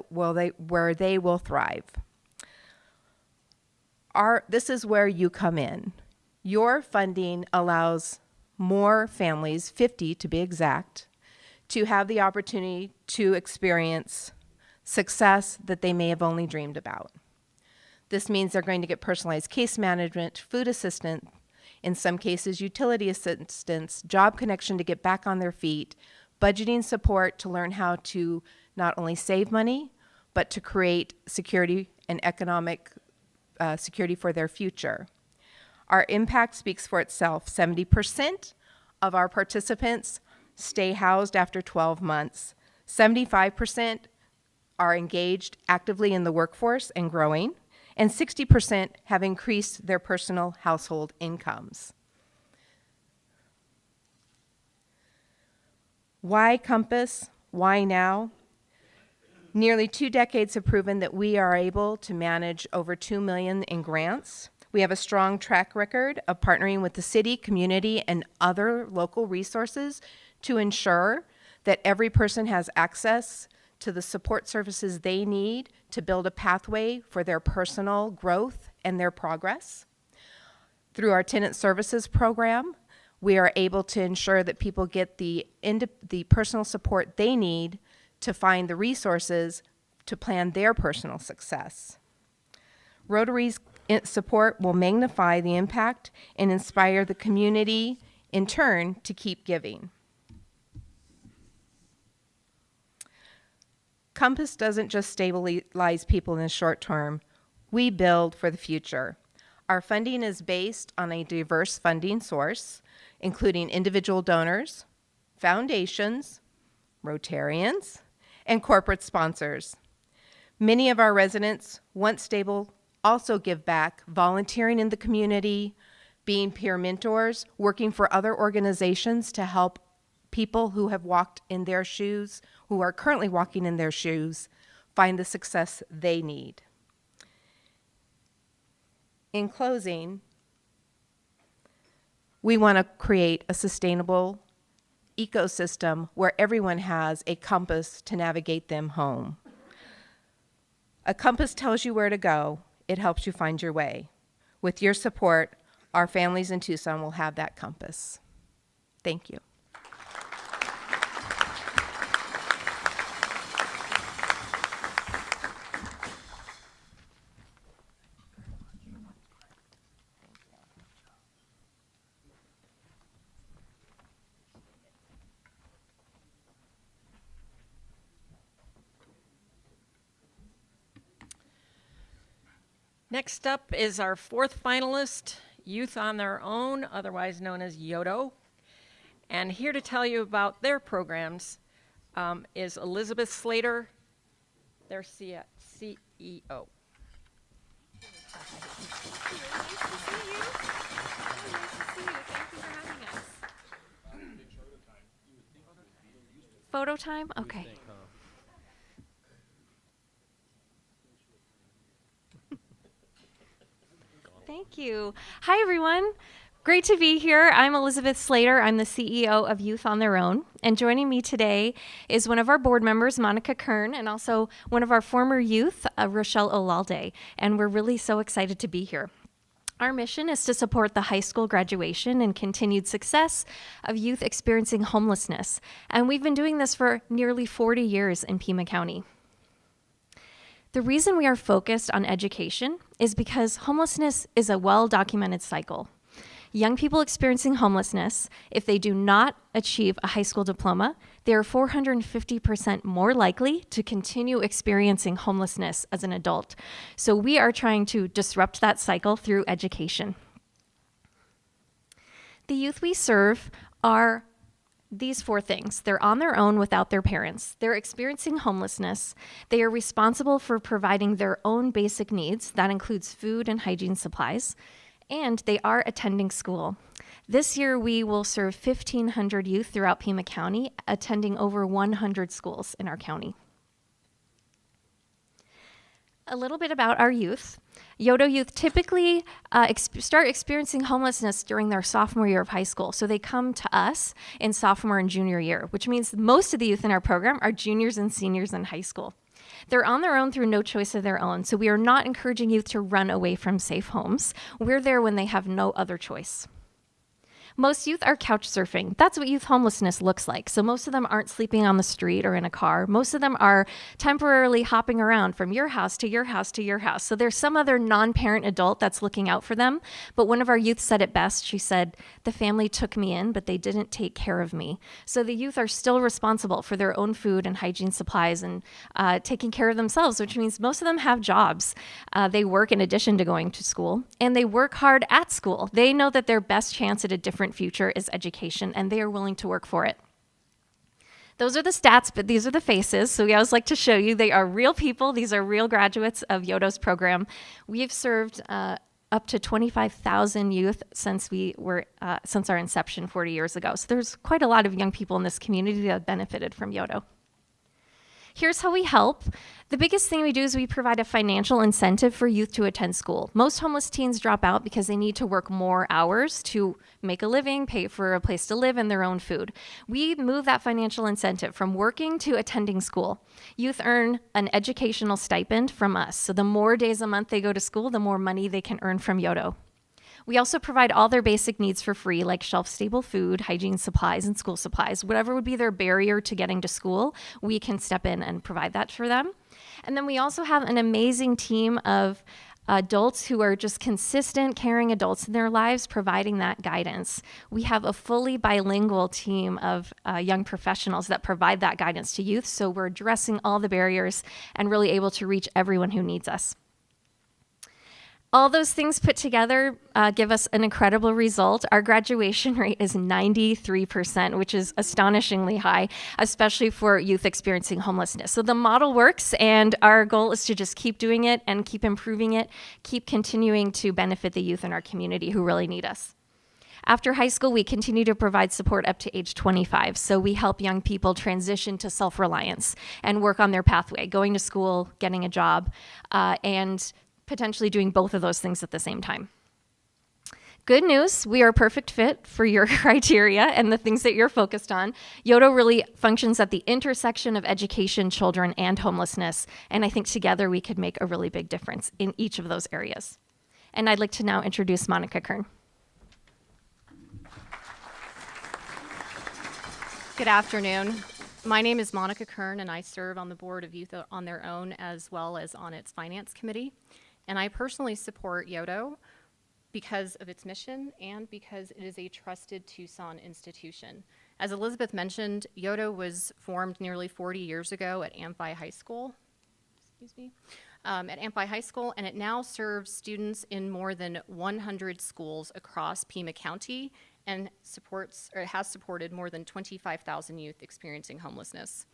where they will thrive. This is where you come in. Your funding allows more families, 50 to be exact, to have the opportunity to experience success that they may have only dreamed about. This means they're going to get personalized case management, food assistance, in some cases utility assistance, job connection to get back on their feet, budgeting support to learn how to not only save money, but to create security and economic security for their future. Our impact speaks for itself. 70% of our participants stay housed after 12 months. 75% are engaged actively in the workforce and growing, and 60% have increased their personal household incomes. Why Compass? Why now? Nearly 2 decades have proven that we are able to manage over $2 million in grants. We have a strong track record of partnering with the city, community, and other local resources to ensure that every person has access to the support services they need to build a pathway for their personal growth and their progress. Through our tenant services program, we are able to ensure that people get the personal support they need to find the resources to plan their personal success. Rotary's support will magnify the impact and inspire the community, in turn, to keep giving. Compass doesn't just stabilize people in the short term. We build for the future. Our funding is based on a diverse funding source, including individual donors, foundations, Rotarians, and corporate sponsors. Many of our residents, once stable, also give back, volunteering in the community, being peer mentors, working for other organizations to help people who have walked in their shoes, who are currently walking in their shoes, find the success they need. In closing, we want to create a sustainable ecosystem where everyone has a compass to navigate them home. A compass tells you where to go. It helps you find your way. With your support, our families in Tucson will have that compass. Thank you. Next up is our 4th finalist, Youth on Their Own, otherwise known as YODO. And here to tell you about their programs is Elizabeth Slater, their CEO. Photo time? Okay. Thank you. Hi, everyone. Great to be here. I'm Elizabeth Slater. I'm the CEO of Youth on Their Own. And joining me today is one of our board members, Monica Kern, and also one of our former youth, Rochelle Olalde. And we're really so excited to be here. Our mission is to support the high school graduation and continued success of youth experiencing homelessness. And we've been doing this for nearly 40 years in Pima County. The reason we are focused on education is because homelessness is a well-documented cycle. Young people experiencing homelessness, if they do not achieve a high school diploma, they are 450% more likely to continue experiencing homelessness as an adult. So we are trying to disrupt that cycle through education. The youth we serve are these four things. They're on their own without their parents. They're experiencing homelessness. They are responsible for providing their own basic needs. That includes food and hygiene supplies. And they are attending school. This year, we will serve 1,500 youth throughout Pima County, attending over 100 schools in our county. A little bit about our youth. Yodo youth typically start experiencing homelessness during their sophomore year of high school. So they come to us in sophomore and junior year, which means most of the youth in our program are juniors and seniors in high school. They're on their own through no choice of their own, so we are not encouraging youth to run away from safe homes. We're there when they have no other choice. Most youth are couch surfing. That's what youth homelessness looks like. So most of them aren't sleeping on the street or in a car. Most of them are temporarily hopping around from your house to your house to your house. So there's some other non-parent adult that's looking out for them. But one of our youth said it best. She said, "The family took me in, but they didn't take care of me." So the youth are still responsible for their own food and hygiene supplies and taking care of themselves, which means most of them have jobs. They work in addition to going to school, and they work hard at school. They know that their best chance at a different future is education, and they are willing to work for it. Those are the stats, but these are the faces. So we always like to show you they are real people. These are real graduates of Yodo's program. We have served up to 25,000 youth since our inception 40 years ago. So there's quite a lot of young people in this community that have benefited from Yodo. Here's how we help. The biggest thing we do is we provide a financial incentive for youth to attend school. Most homeless teens drop out because they need to work more hours to make a living, pay for a place to live, and their own food. We move that financial incentive from working to attending school. Youth earn an educational stipend from us. So the more days a month they go to school, the more money they can earn from Yodo. We also provide all their basic needs for free, like shelf-stable food, hygiene supplies, and school supplies. Whatever would be their barrier to getting to school, we can step in and provide that for them. And then we also have an amazing team of adults who are just consistent, caring adults in their lives, providing that guidance. We have a fully bilingual team of young professionals that provide that guidance to youth, so we're addressing all the barriers and really able to reach everyone who needs us. All those things put together give us an incredible result. Our graduation rate is 93%, which is astonishingly high, especially for youth experiencing homelessness. So the model works, and our goal is to just keep doing it and keep improving it, keep continuing to benefit the youth in our community who really need us. After high school, we continue to provide support up to age 25. So we help young people transition to self-reliance and work on their pathway, going to school, getting a job, and potentially doing both of those things at the same time. Good news, we are a perfect fit for your criteria and the things that you're focused on. Yodo really functions at the intersection of education, children, and homelessness, and I think together we could make a really big difference in each of those areas. And I'd like to now introduce Monica Kern. Good afternoon. My name is Monica Kern, and I serve on the board of Youth on Their Own as well as on its finance committee. And I personally support Yodo because of its mission and because it is a trusted Tucson institution. As Elizabeth mentioned, Yodo was formed nearly 40 years ago at Amphi High School. At Amphi High School, and it now serves students in more than 100 schools across Pima County and has supported more than 25,000 youth experiencing homelessness.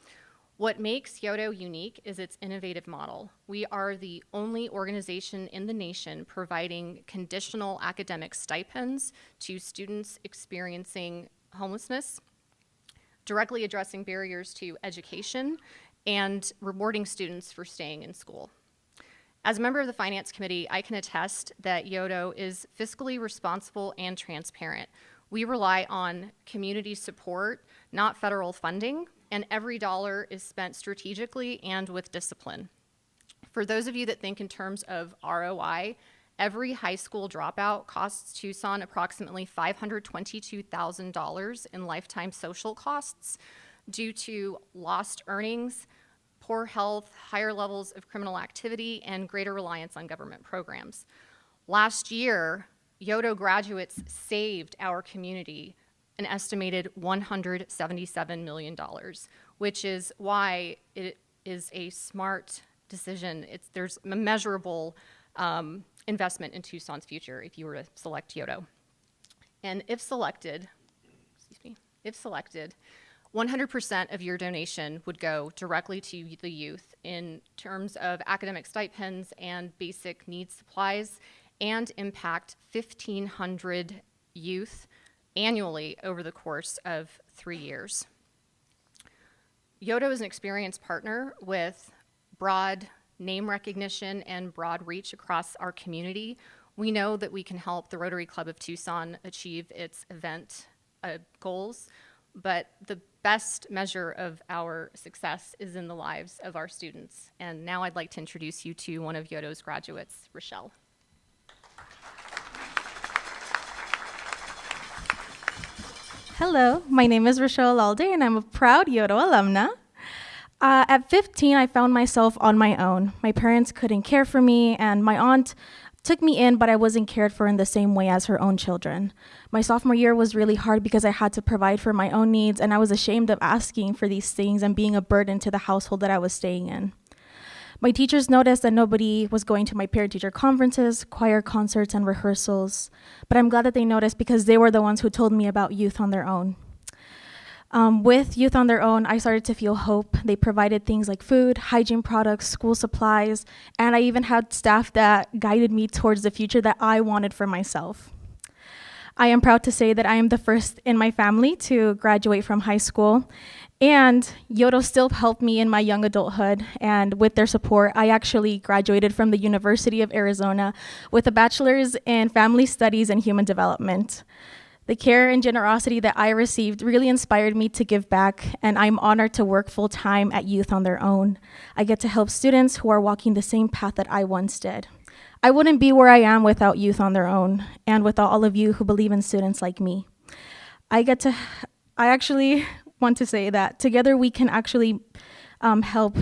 What makes Yodo unique is its innovative model. We are the only organization in the nation providing conditional academic stipends to students experiencing homelessness, directly addressing barriers to education, and rewarding students for staying in school. As a member of the Finance Committee, I can attest that Yodo is fiscally responsible and transparent. We rely on community support, not federal funding, and every dollar is spent strategically and with discipline. For those of you that think in terms of ROI, every high school dropout costs Tucson approximately $522,000 in lifetime social costs due to lost earnings, poor health, higher levels of criminal activity, and greater reliance on government programs. Last year, Yodo graduates saved our community an estimated $177 million, which is why it is a smart decision. There's a measurable investment in Tucson's future if you were to select Yodo. And if selected, 100% of your donation would go directly to the youth in terms of academic stipends and basic needs supplies, and impact 1,500 youth annually over the course of 3 years. Yodo is an experienced partner with broad name recognition and broad reach across our community. We know that we can help the Rotary Club of Tucson achieve its event goals, but the best measure of our success is in the lives of our students. And now I'd like to introduce you to one of Yodo's graduates, Rochelle. Hello, my name is Rochelle Alde, and I'm a proud Yodo alumna. At 15, I found myself on my own. My parents couldn't care for me, and my aunt took me in, but I wasn't cared for in the same way as her own children. My sophomore year was really hard because I had to provide for my own needs, and I was ashamed of asking for these things and being a burden to the household that I was staying in. My teachers noticed that nobody was going to my parent-teacher conferences, choir concerts, and rehearsals, but I'm glad that they noticed because they were the ones who told me about Youth on Their Own. With Youth on Their Own, I started to feel hope. They provided things like food, hygiene products, school supplies, and I even had staff that guided me towards the future that I wanted for myself. I am proud to say that I am the first in my family to graduate from high school, and Yodo still helped me in my young adulthood, and with their support, I actually graduated from the University of Arizona with a bachelor's in family studies and human development. The care and generosity that I received really inspired me to give back, and I'm honored to work full-time at Youth on Their Own. I get to help students who are walking the same path that I once did. I wouldn't be where I am without Youth on Their Own, and without all of you who believe in students like me. I actually want to say that together we can actually help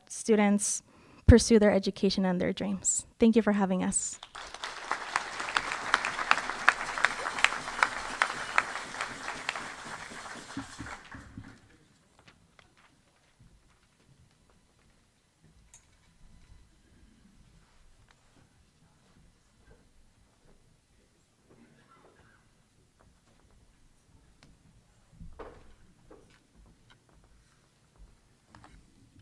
students pursue their education and their dreams. Thank you for having us.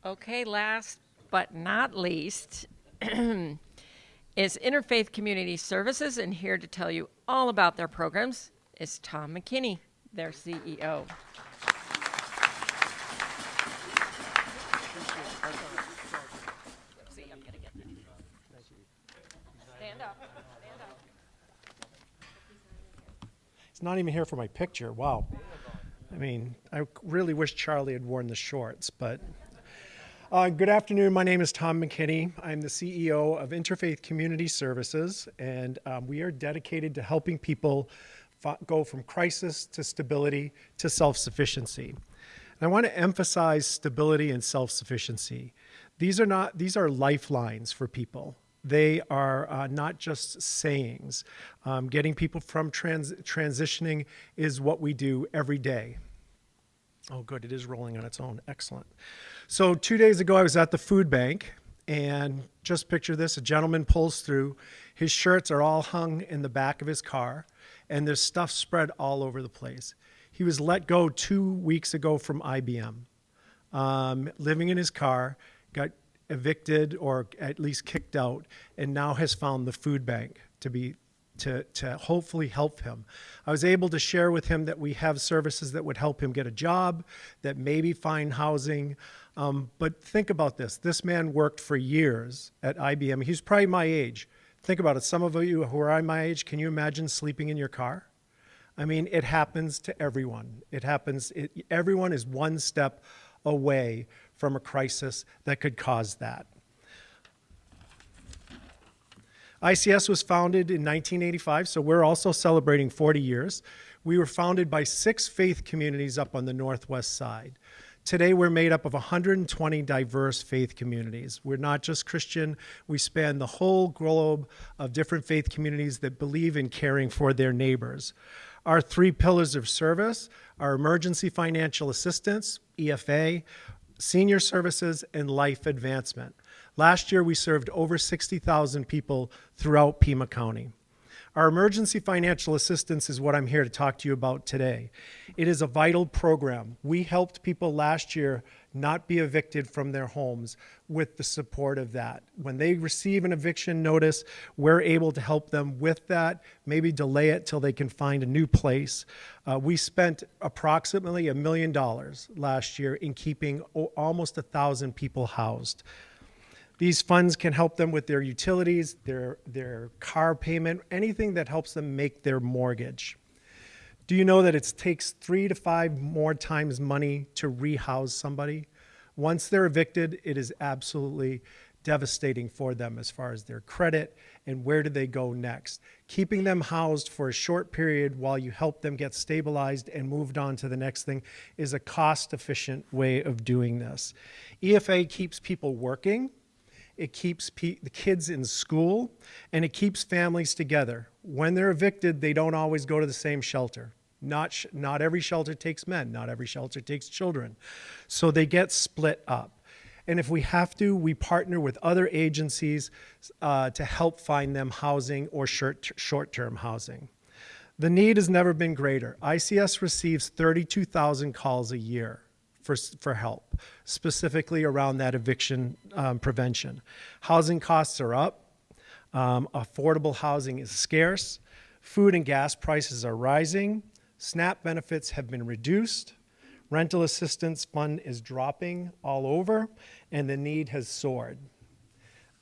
Okay, last but not least is Interfaith Community Services, and here to tell you all about their programs is Tom McKinney, their CEO. See, I'm gonna get that. Stand up, stand up. He's not even here for my picture. Wow. I mean, I really wish Charlie had worn the shorts, but good afternoon. My name is Tom McKinney. I'm the CEO of Interfaith Community Services, and we are dedicated to helping people go from crisis to stability to self-sufficiency. And I want to emphasize stability and self-sufficiency. These are lifelines for people. They are not just sayings. Getting people from transitioning is what we do every day. Oh, good. It is rolling on its own. Excellent. So 2 days ago, I was at the food bank, and just picture this. A gentleman pulls through. His shirts are all hung in the back of his car, and there's stuff spread all over the place. He was let go 2 weeks ago from IBM. living in his car, got evicted or at least kicked out, and now has found the food bank to hopefully help him. I was able to share with him that we have services that would help him get a job, that maybe find housing. But think about this. This man worked for years at IBM. He's probably my age. Think about it. Some of you who are my age, can you imagine sleeping in your car? I mean, it happens to everyone. It happens. Everyone is one step away from a crisis that could cause that. ICS was founded in 1985, so we're also celebrating 40 years. We were founded by 6 faith communities up on the northwest side. Today, we're made up of 120 diverse faith communities. We're not just Christian. We span the whole globe of different faith communities that believe in caring for their neighbors. Our 3 pillars of service are emergency financial assistance, EFA, senior services, and life advancement. Last year, we served over 60,000 people throughout Pima County. Our emergency financial assistance is what I'm here to talk to you about today. It is a vital program. We helped people last year not be evicted from their homes with the support of that. When they receive an eviction notice, we're able to help them with that, maybe delay it till they can find a new place. We spent approximately $1 million last year in keeping almost 1,000 people housed. These funds can help them with their utilities, their car payment, anything that helps them make their mortgage. Do you know that it takes 3 to 5 more times money to rehouse somebody? Once they're evicted, it is absolutely devastating for them as far as their credit and where do they go next. Keeping them housed for a short period while you help them get stabilized and moved on to the next thing is a cost-efficient way of doing this. EFA keeps people working. It keeps the kids in school, and it keeps families together. When they're evicted, they don't always go to the same shelter. Not every shelter takes men. Not every shelter takes children. So they get split up. And if we have to, we partner with other agencies to help find them housing or short-term housing. The need has never been greater. ICS receives 32,000 calls a year for help, specifically around that eviction prevention. Housing costs are up. Affordable housing is scarce. Food and gas prices are rising. SNAP benefits have been reduced. Rental assistance fund is dropping all over, and the need has soared.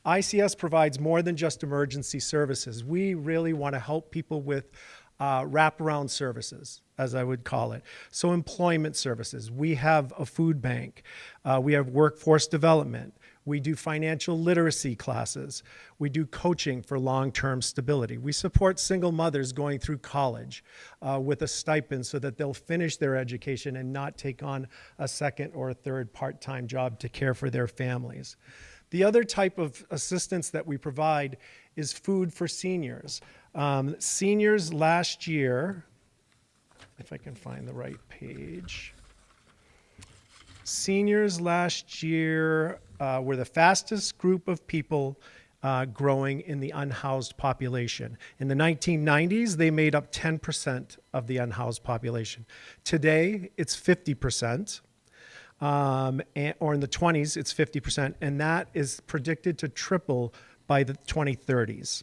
ICS provides more than just emergency services. We really want to help people with wraparound services, as I would call it. So employment services. We have a food bank. We have workforce development. We do financial literacy classes. We do coaching for long-term stability. We support single mothers going through college with a stipend so that they'll finish their education and not take on a second or a third part-time job to care for their families. The other type of assistance that we provide is food for seniors. Seniors last year, if I can find the right page. Seniors last year were the fastest group of people growing in the unhoused population. In the 1990s, they made up 10% of the unhoused population. Today, it's 50%. Or in the 20s, it's 50%, and that is predicted to triple by the 2030s.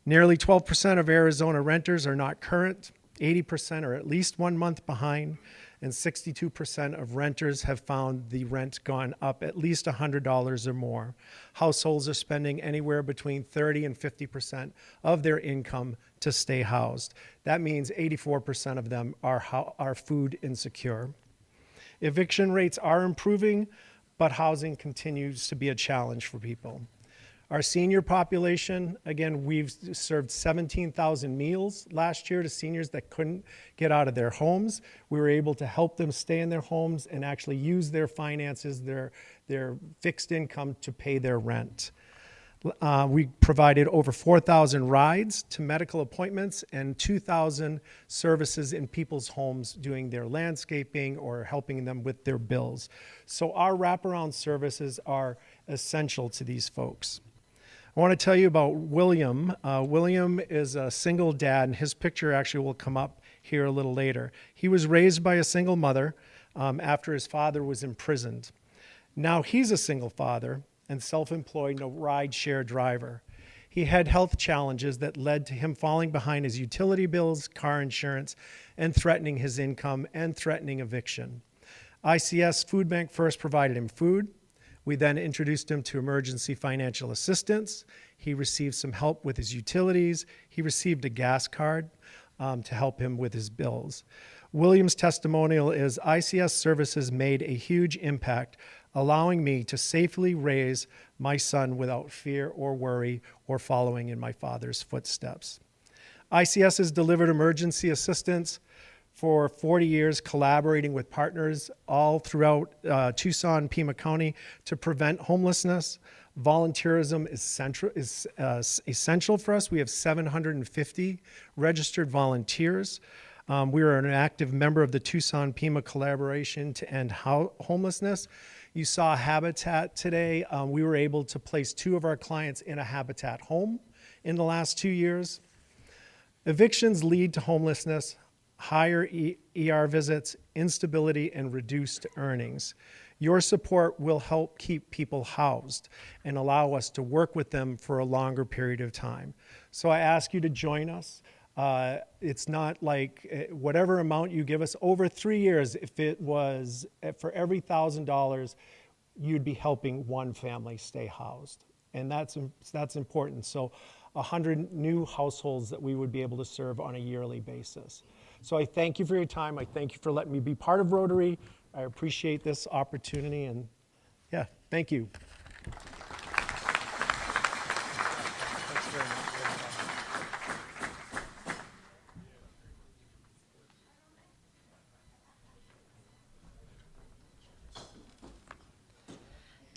Nearly 12% of Arizona renters are not current, 80% are at least 1 month behind, and 62% of renters have found the rent gone up at least $100 or more. Households are spending anywhere between 30 and 50% of their income to stay housed. That means 84% of them are food insecure. Eviction rates are improving, but housing continues to be a challenge for people. Our senior population, again, we've served 17,000 meals last year to seniors that couldn't get out of their homes. We were able to help them stay in their homes and actually use their finances, their fixed income to pay their rent. We provided over 4,000 rides to medical appointments and 2,000 services in people's homes doing their landscaping or helping them with their bills. So our wraparound services are essential to these folks. I want to tell you about William. William is a single dad, and his picture actually will come up here a little later. He was raised by a single mother. after his father was imprisoned. Now he's a single father and self-employed ride-share driver. He had health challenges that led to him falling behind his utility bills, car insurance, and threatening his income and threatening eviction. ICS Food Bank first provided him food. We then introduced him to emergency financial assistance. He received some help with his utilities. He received a gas card to help him with his bills. William's testimonial is ICS services made a huge impact, allowing me to safely raise my son without fear or worry or following in my father's footsteps. ICS has delivered emergency assistance for 40 years, collaborating with partners all throughout Tucson, Pima County to prevent homelessness. Volunteerism is essential for us. We have 750 registered volunteers. We are an active member of the Tucson Pima collaboration to end homelessness. You saw Habitat today. We were able to place 2 of our clients in a Habitat home in the last 2 years. Evictions lead to homelessness, higher ER visits, instability, and reduced earnings. Your support will help keep people housed and allow us to work with them for a longer period of time. So I ask you to join us. It's not like whatever amount you give us over 3 years, if it was for every $1,000, you'd be helping one family stay housed. And that's important. So 100 new households that we would be able to serve on a yearly basis. So I thank you for your time. I thank you for letting me be part of Rotary. I appreciate this opportunity, and yeah, thank you. Thanks very much.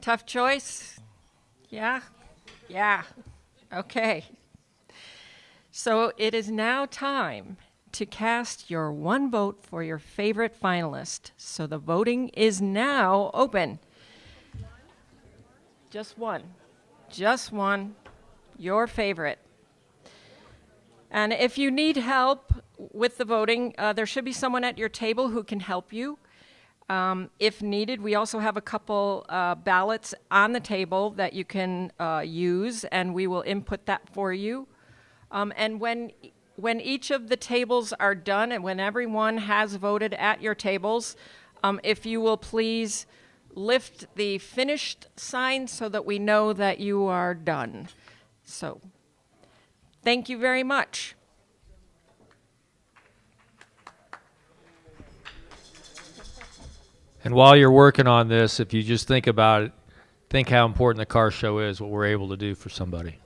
Tough choice? Yeah? Yeah. Okay. So it is now time to cast your one vote for your favorite finalist. So the voting is now open. Just one. Just one. Your favorite. And if you need help with the voting, there should be someone at your table who can help you. If needed, we also have a couple ballots on the table that you can use, and we will input that for you. And when each of the tables are done and when everyone has voted at your tables, if you will please lift the finished sign so that we know that you are done. So, thank you very much. And while you're working on this, if you just think about it, think how important the car show is, what we're able to do for somebody.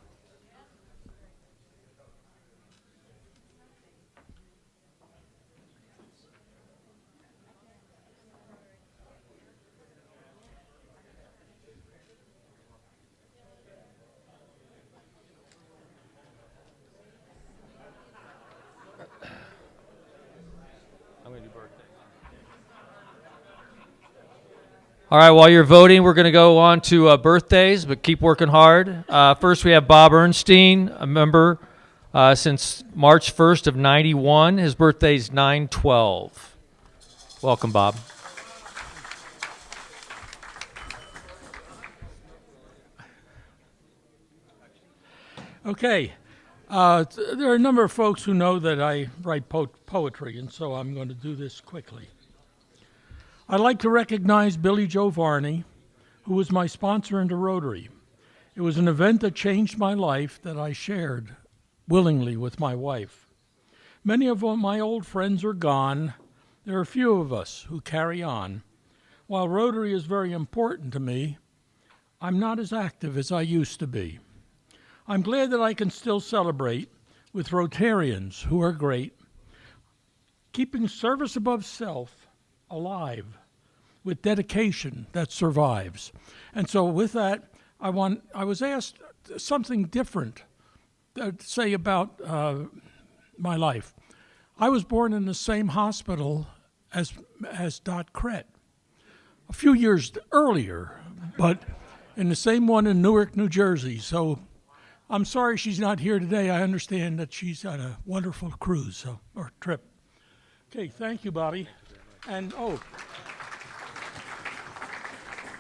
All right, while you're voting, we're going to go on to birthdays, but keep working hard. First, we have Bob Ernstein, a member since March 1st of 91. His birthday's 9/12. Welcome, Bob. Okay. There are a number of folks who know that I write poetry, and so I'm going to do this quickly. I'd like to recognize Billy Joe Varney, who was my sponsor into Rotary. It was an event that changed my life that I shared willingly with my wife. Many of my old friends are gone. There are a few of us who carry on. While Rotary is very important to me, I'm not as active as I used to be. I'm glad that I can still celebrate with Rotarians who are great, keeping service above self alive with dedication that survives. And so with that, I was asked something different to say about my life. I was born in the same hospital as Dot Kret, a few years earlier, but in the same one in Newark, New Jersey. So I'm sorry she's not here today. I understand that she's on a wonderful cruise or trip. Okay, thank you, Bobby. And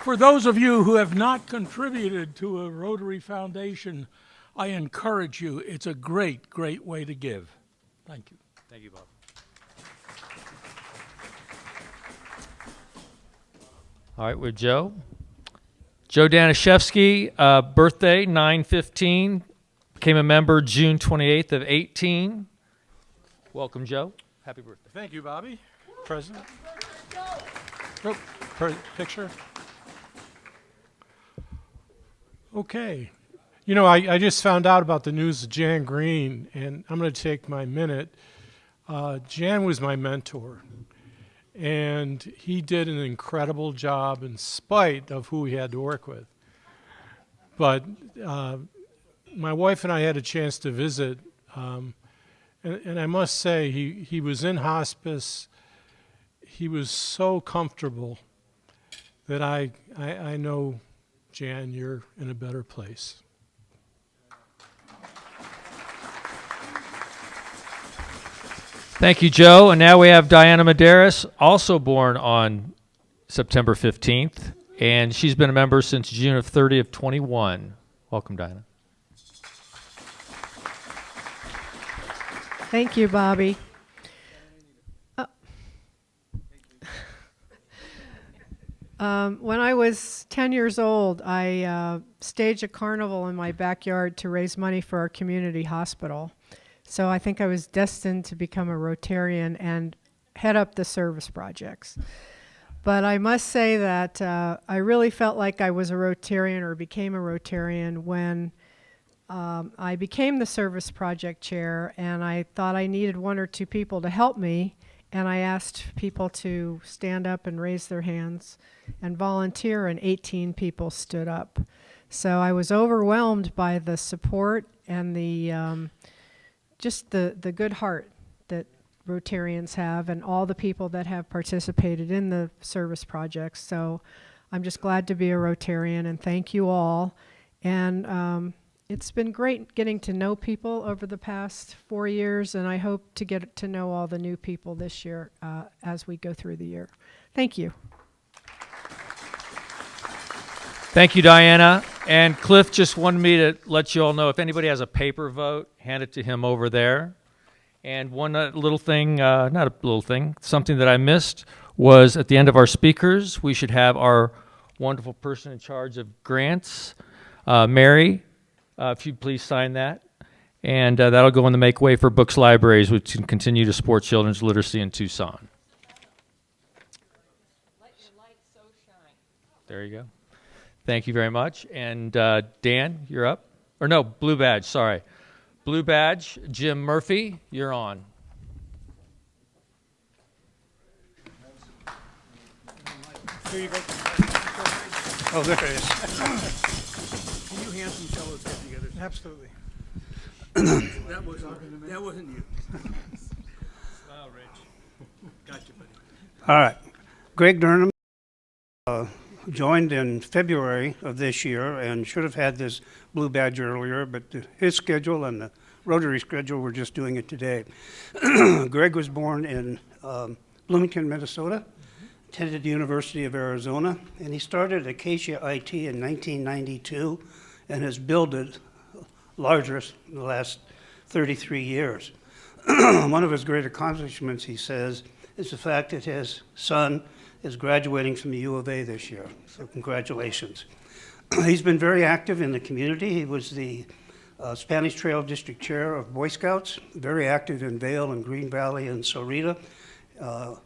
For those of you who have not contributed to a Rotary Foundation, I encourage you. It's a great, great way to give. Thank you. Thank you, Bob. All right, with Joe. Joe Danishevsky, birthday 9/15, became a member June 28th of 18. Welcome, Joe. Happy birthday. Thank you, Bobby. President. Oh, picture. Okay. You know, I just found out about the news of Jan Green, and I'm going to take my minute. Jan was my mentor, and he did an incredible job in spite of who he had to work with. But my wife and I had a chance to visit, and I must say, he was in hospice. He was so comfortable that I know, Jan, you're in a better place. Thank you, Joe. And now we have Diana Medeiros, also born on September 15th, and she's been a member since June of 30 of 21. Welcome, Diana. Thank you, Bobby. When I was 10 years old, I staged a carnival in my backyard to raise money for our community hospital. So I think I was destined to become a Rotarian and head up the service projects. But I must say that I really felt like I was a Rotarian or became a Rotarian when I became the service project chair, and I thought I needed one or two people to help me, and I asked people to stand up and raise their hands and volunteer, and 18 people stood up. So I was overwhelmed by the support and the just the good heart that Rotarians have, and all the people that have participated in the service projects. So I'm just glad to be a Rotarian, and thank you all. And it's been great getting to know people over the past 4 years, and I hope to get to know all the new people this year as we go through the year. Thank you. Thank you, Diana. And Cliff just wanted me to let you all know if anybody has a paper vote, hand it to him over there. And one little thing, not a little thing, something that I missed was at the end of our speakers, we should have our wonderful person in charge of grants, Mary, if you'd please sign that. And that'll go in the Make Way for Books Libraries, which can continue to support children's literacy in Tucson. Let your light so shine. There you go. Thank you very much. And Dan, you're up. Or no, Blue Badge, sorry. Blue Badge, Jim Murphy, you're on. Here you go. Oh, there it is. Can you hand some cellos get together? Absolutely. that wasn't you. Wow, Rich. Gotcha, buddy. All right. Greg Durham joined in February of this year and should have had this blue badge earlier, but his schedule and the Rotary schedule, we're just doing it today. Greg was born in Bloomington, Minnesota, attended the University of Arizona, and he started Acacia IT in 1992 and has built it larger in the last 33 years. One of his great accomplishments, he says, is the fact that his son is graduating from the U of A this year, so congratulations. He's been very active in the community. He was the Spanish Trail District Chair of Boy Scouts, very active in Vail and Green Valley and Sorita, a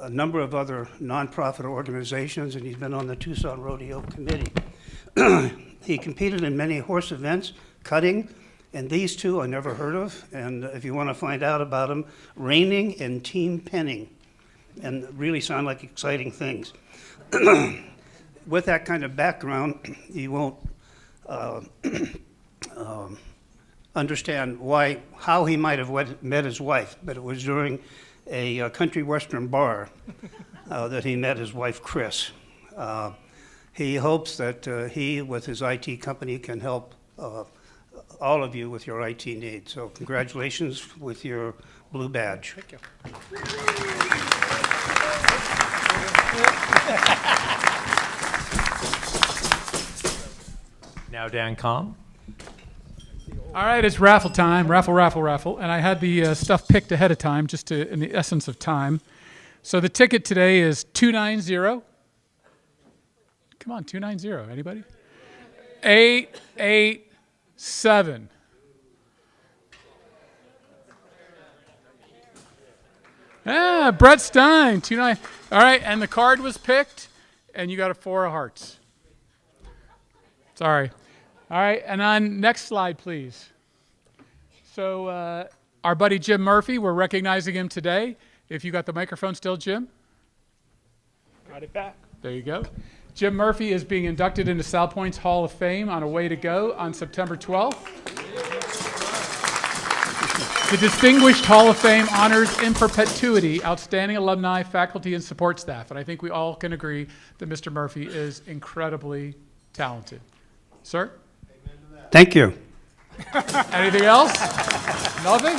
number of other nonprofit organizations, and he's been on the Tucson Rodeo Committee. He competed in many horse events, cutting, and these two I never heard of, and if you want to find out about them, reining and team penning, and really sound like exciting things. With that kind of background, you won't understand how he might have met his wife, but it was during a country western bar that he met his wife, Chris. He hopes that he, with his IT company, can help all of you with your IT needs. So congratulations with your blue badge. Thank you. Now Dan Calm. All right, it's raffle time. Raffle. And I had the stuff picked ahead of time, just in the essence of time. So the ticket today is 290. Come on, 290. Anybody? 887. Brett Stein, 29. All right, and the card was picked, and you got a 4 of hearts. Sorry. All right, and on next slide, please. So our buddy Jim Murphy, we're recognizing him today. If you got the microphone still, Jim. Got it back. There you go. Jim Murphy is being inducted into South Point's Hall of Fame on A Way to Go on September 12th. The Distinguished Hall of Fame honors in perpetuity outstanding alumni, faculty, and support staff. And I think we all can agree that Mr. Murphy is incredibly talented. Sir? Thank you. Anything else? Nothing?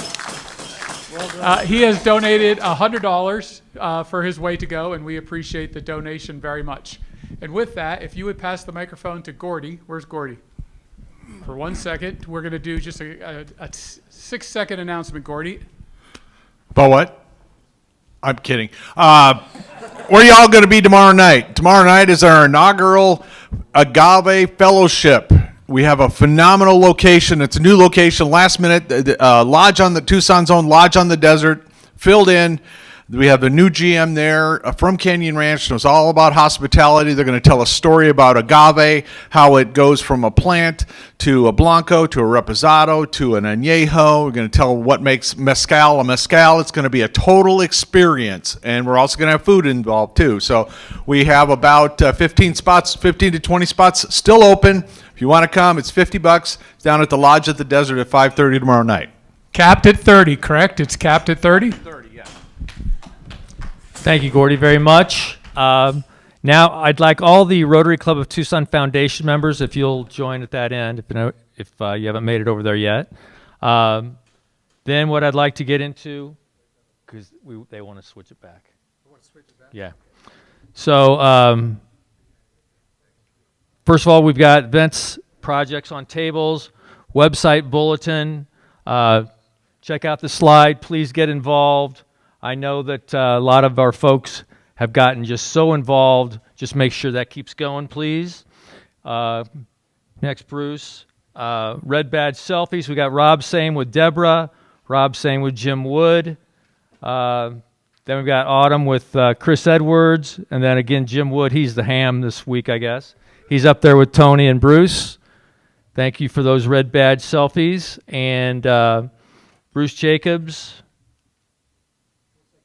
He has donated $100 for his Way to Go, and we appreciate the donation very much. And with that, if you would pass the microphone to Gordy. Where's Gordy? For 1 second, we're going to do just a 6-second announcement, Gordy. About what? I'm kidding. Where y'all going to be tomorrow night? Tomorrow night is our inaugural Agave Fellowship. We have a phenomenal location. It's a new location, last minute. Lodge on the Tucson's own Lodge on the Desert, filled in. We have the new GM there from Canyon Ranch. It's all about hospitality. They're going to tell a story about agave, how it goes from a plant to a blanco to a reposado to an añejo. We're going to tell what makes mezcal a mezcal. It's going to be a total experience, and we're also going to have food involved too. So we have about 15 to 20 spots still open. If you want to come, it's $50. It's down at the Lodge at the Desert at 5:30 tomorrow night. Capped at 30, correct? It's capped at 30? 30, yeah. Thank you, Gordy, very much. Now, I'd like all the Rotary Club of Tucson Foundation members, if you'll join at that end, if you haven't made it over there yet. Then what I'd like to get into, because they want to switch it back. Yeah. So, first of all, we've got events, projects on tables, website bulletin. Check out the slide. Please get involved. I know that a lot of our folks have gotten just so involved. Just make sure that keeps going, please. Next, Bruce. Red badge selfies. We got Rob Same with Deborah. Rob Same with Jim Wood. Then we've got Autumn with Chris Edwards. And then again, Jim Wood. He's the ham this week, I guess. He's up there with Tony and Bruce. Thank you for those red badge selfies. And Bruce Jacobs,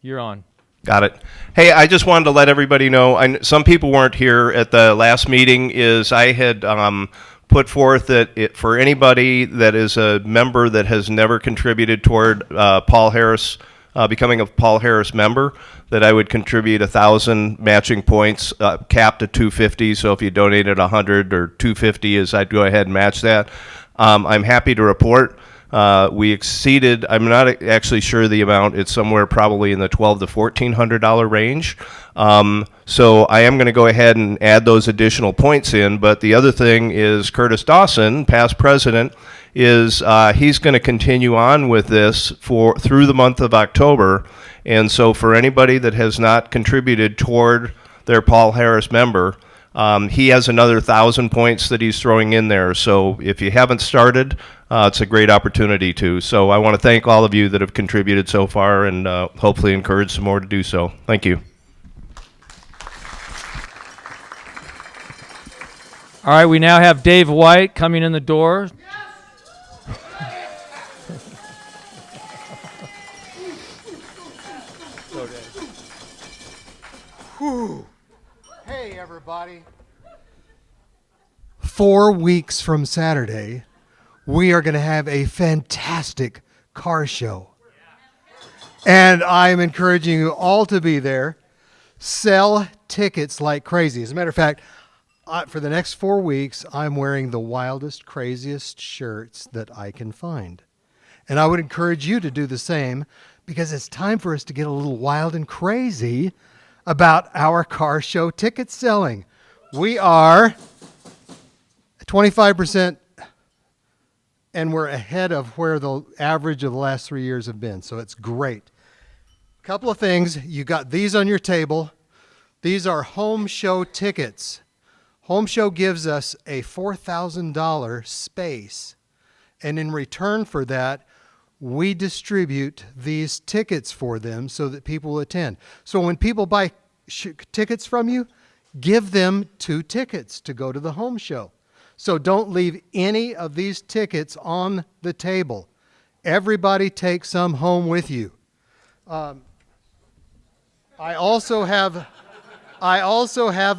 you're on. Got it. Hey, I just wanted to let everybody know, some people weren't here at the last meeting, is I had put forth that for anybody that is a member that has never contributed toward Paul Harris, becoming a Paul Harris member, that I would contribute 1,000 matching points, capped at 250. So if you donated 100 or 250, I'd go ahead and match that. I'm happy to report we exceeded. I'm not actually sure the amount. It's somewhere probably in the $1,200 to $1,400 range. So I am going to go ahead and add those additional points in. But the other thing is Curtis Dawson, past president, is he's going to continue on with this through the month of October. And so for anybody that has not contributed toward their Paul Harris member, he has another 1,000 points that he's throwing in there. So if you haven't started, it's a great opportunity to. So I want to thank all of you that have contributed so far, and hopefully encourage some more to do so. Thank you. All right, we now have Dave White coming in the door. Whew. Hey, everybody. 4 weeks from Saturday, we are going to have a fantastic car show. And I'm encouraging you all to be there. Sell tickets like crazy. As a matter of fact, for the next 4 weeks, I'm wearing the wildest, craziest shirts that I can find. And I would encourage you to do the same, because it's time for us to get a little wild and crazy about our car show ticket selling. We are 25%, and we're ahead of where the average of the last 3 years have been. So it's great. Couple of things. You got these on your table. These are home show tickets. Home show gives us a $4,000 space, and in return for that, we distribute these tickets for them so that people will attend. So when people buy tickets from you, give them 2 tickets to go to the home show. So don't leave any of these tickets on the table. Everybody take some home with you. I also have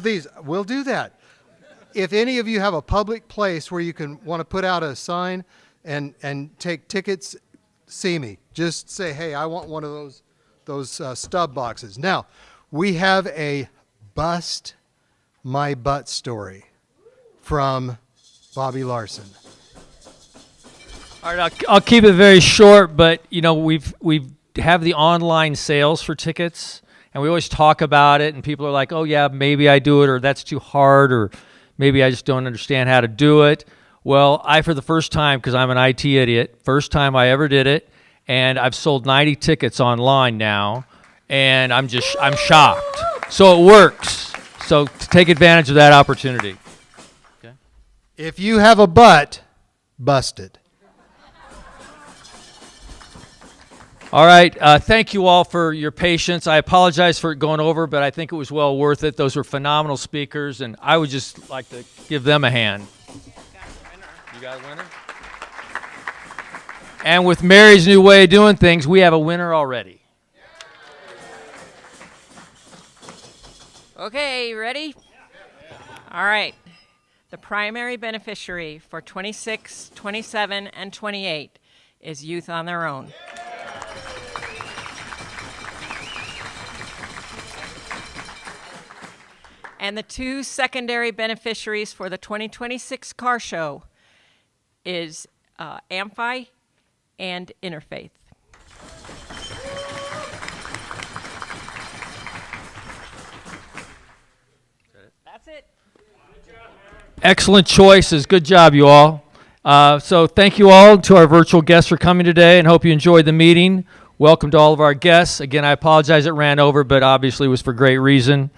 these. We'll do that. If any of you have a public place where you want to put out a sign and take tickets, see me. Just say, hey, I want one of those stub boxes. Now, we have a Bust My Butt story from Bobby Larson. All right, I'll keep it very short, but you know we have the online sales for tickets, and we always talk about it, and people are like, oh yeah, maybe I do it, or that's too hard, or maybe I just don't understand how to do it. Well, for the first time, because I'm an IT idiot, first time I ever did it, and I've sold 90 tickets online now, and I'm shocked. So it works. So take advantage of that opportunity. Okay. If you have a butt, bust it. All right. Thank you all for your patience. I apologize for it going over, but I think it was well worth it. Those were phenomenal speakers, and I would just like to give them a hand. You got a winner? And with Mary's new way of doing things, we have a winner already. Okay, ready? All right. The primary beneficiary for 26, 27, and 28 is Youth on Their Own. And the 2 secondary beneficiaries for the 2026 car show is Amphi and Interfaith. That's it. Excellent choices. Good job, you all. So thank you all to our virtual guests for coming today, and hope you enjoyed the meeting. Welcome to all of our guests. Again, I apologize it ran over, but obviously it was for great reason.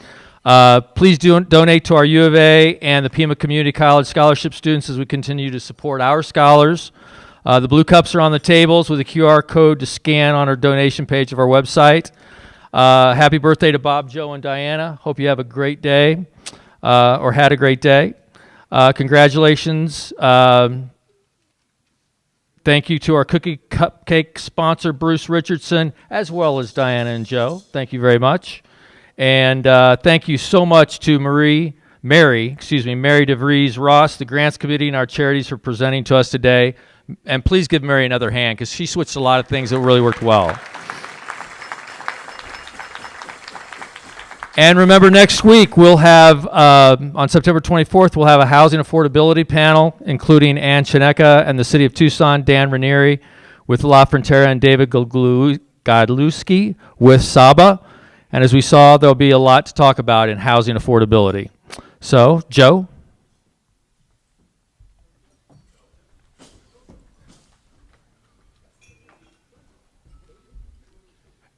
Please donate to our U of A and the Pima Community College scholarship students as we continue to support our scholars. The blue cups are on the tables with a QR code to scan on our donation page of our website. Happy birthday to Bob, Joe, and Diana. Hope you have a great day or had a great day. Congratulations. Thank you to our cookie cupcake sponsor, Bruce Richardson, as well as Diana and Joe. Thank you very much. And thank you so much to Mary DeVries Ross, the Grants Committee, and our charities for presenting to us today. And please give Mary another hand, because she switched a lot of things that really worked well. And remember, next week we'll have, on September 24th, we'll have a housing affordability panel, including Ann Chineka and the City of Tucson, Dan Ranieri, with La Frontera and David Godlewski with Saba. And as we saw, there'll be a lot to talk about in housing affordability. So, Joe?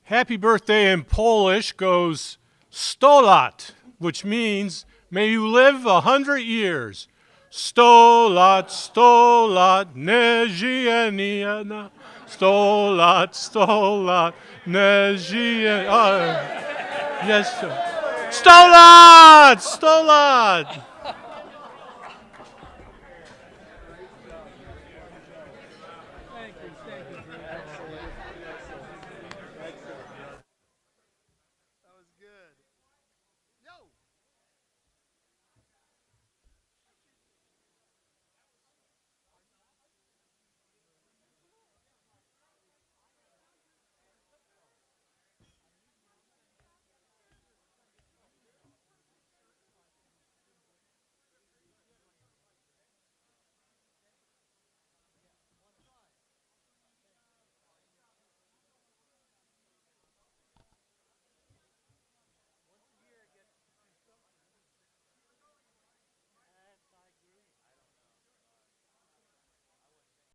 Happy birthday in Polish goes 100 lat, which means may you live 100 years. 100 lat, 100 lat, nie żyje ni jedna. 100 lat, 100 lat, nie żyje... Yes, 100 lat! 100 lat!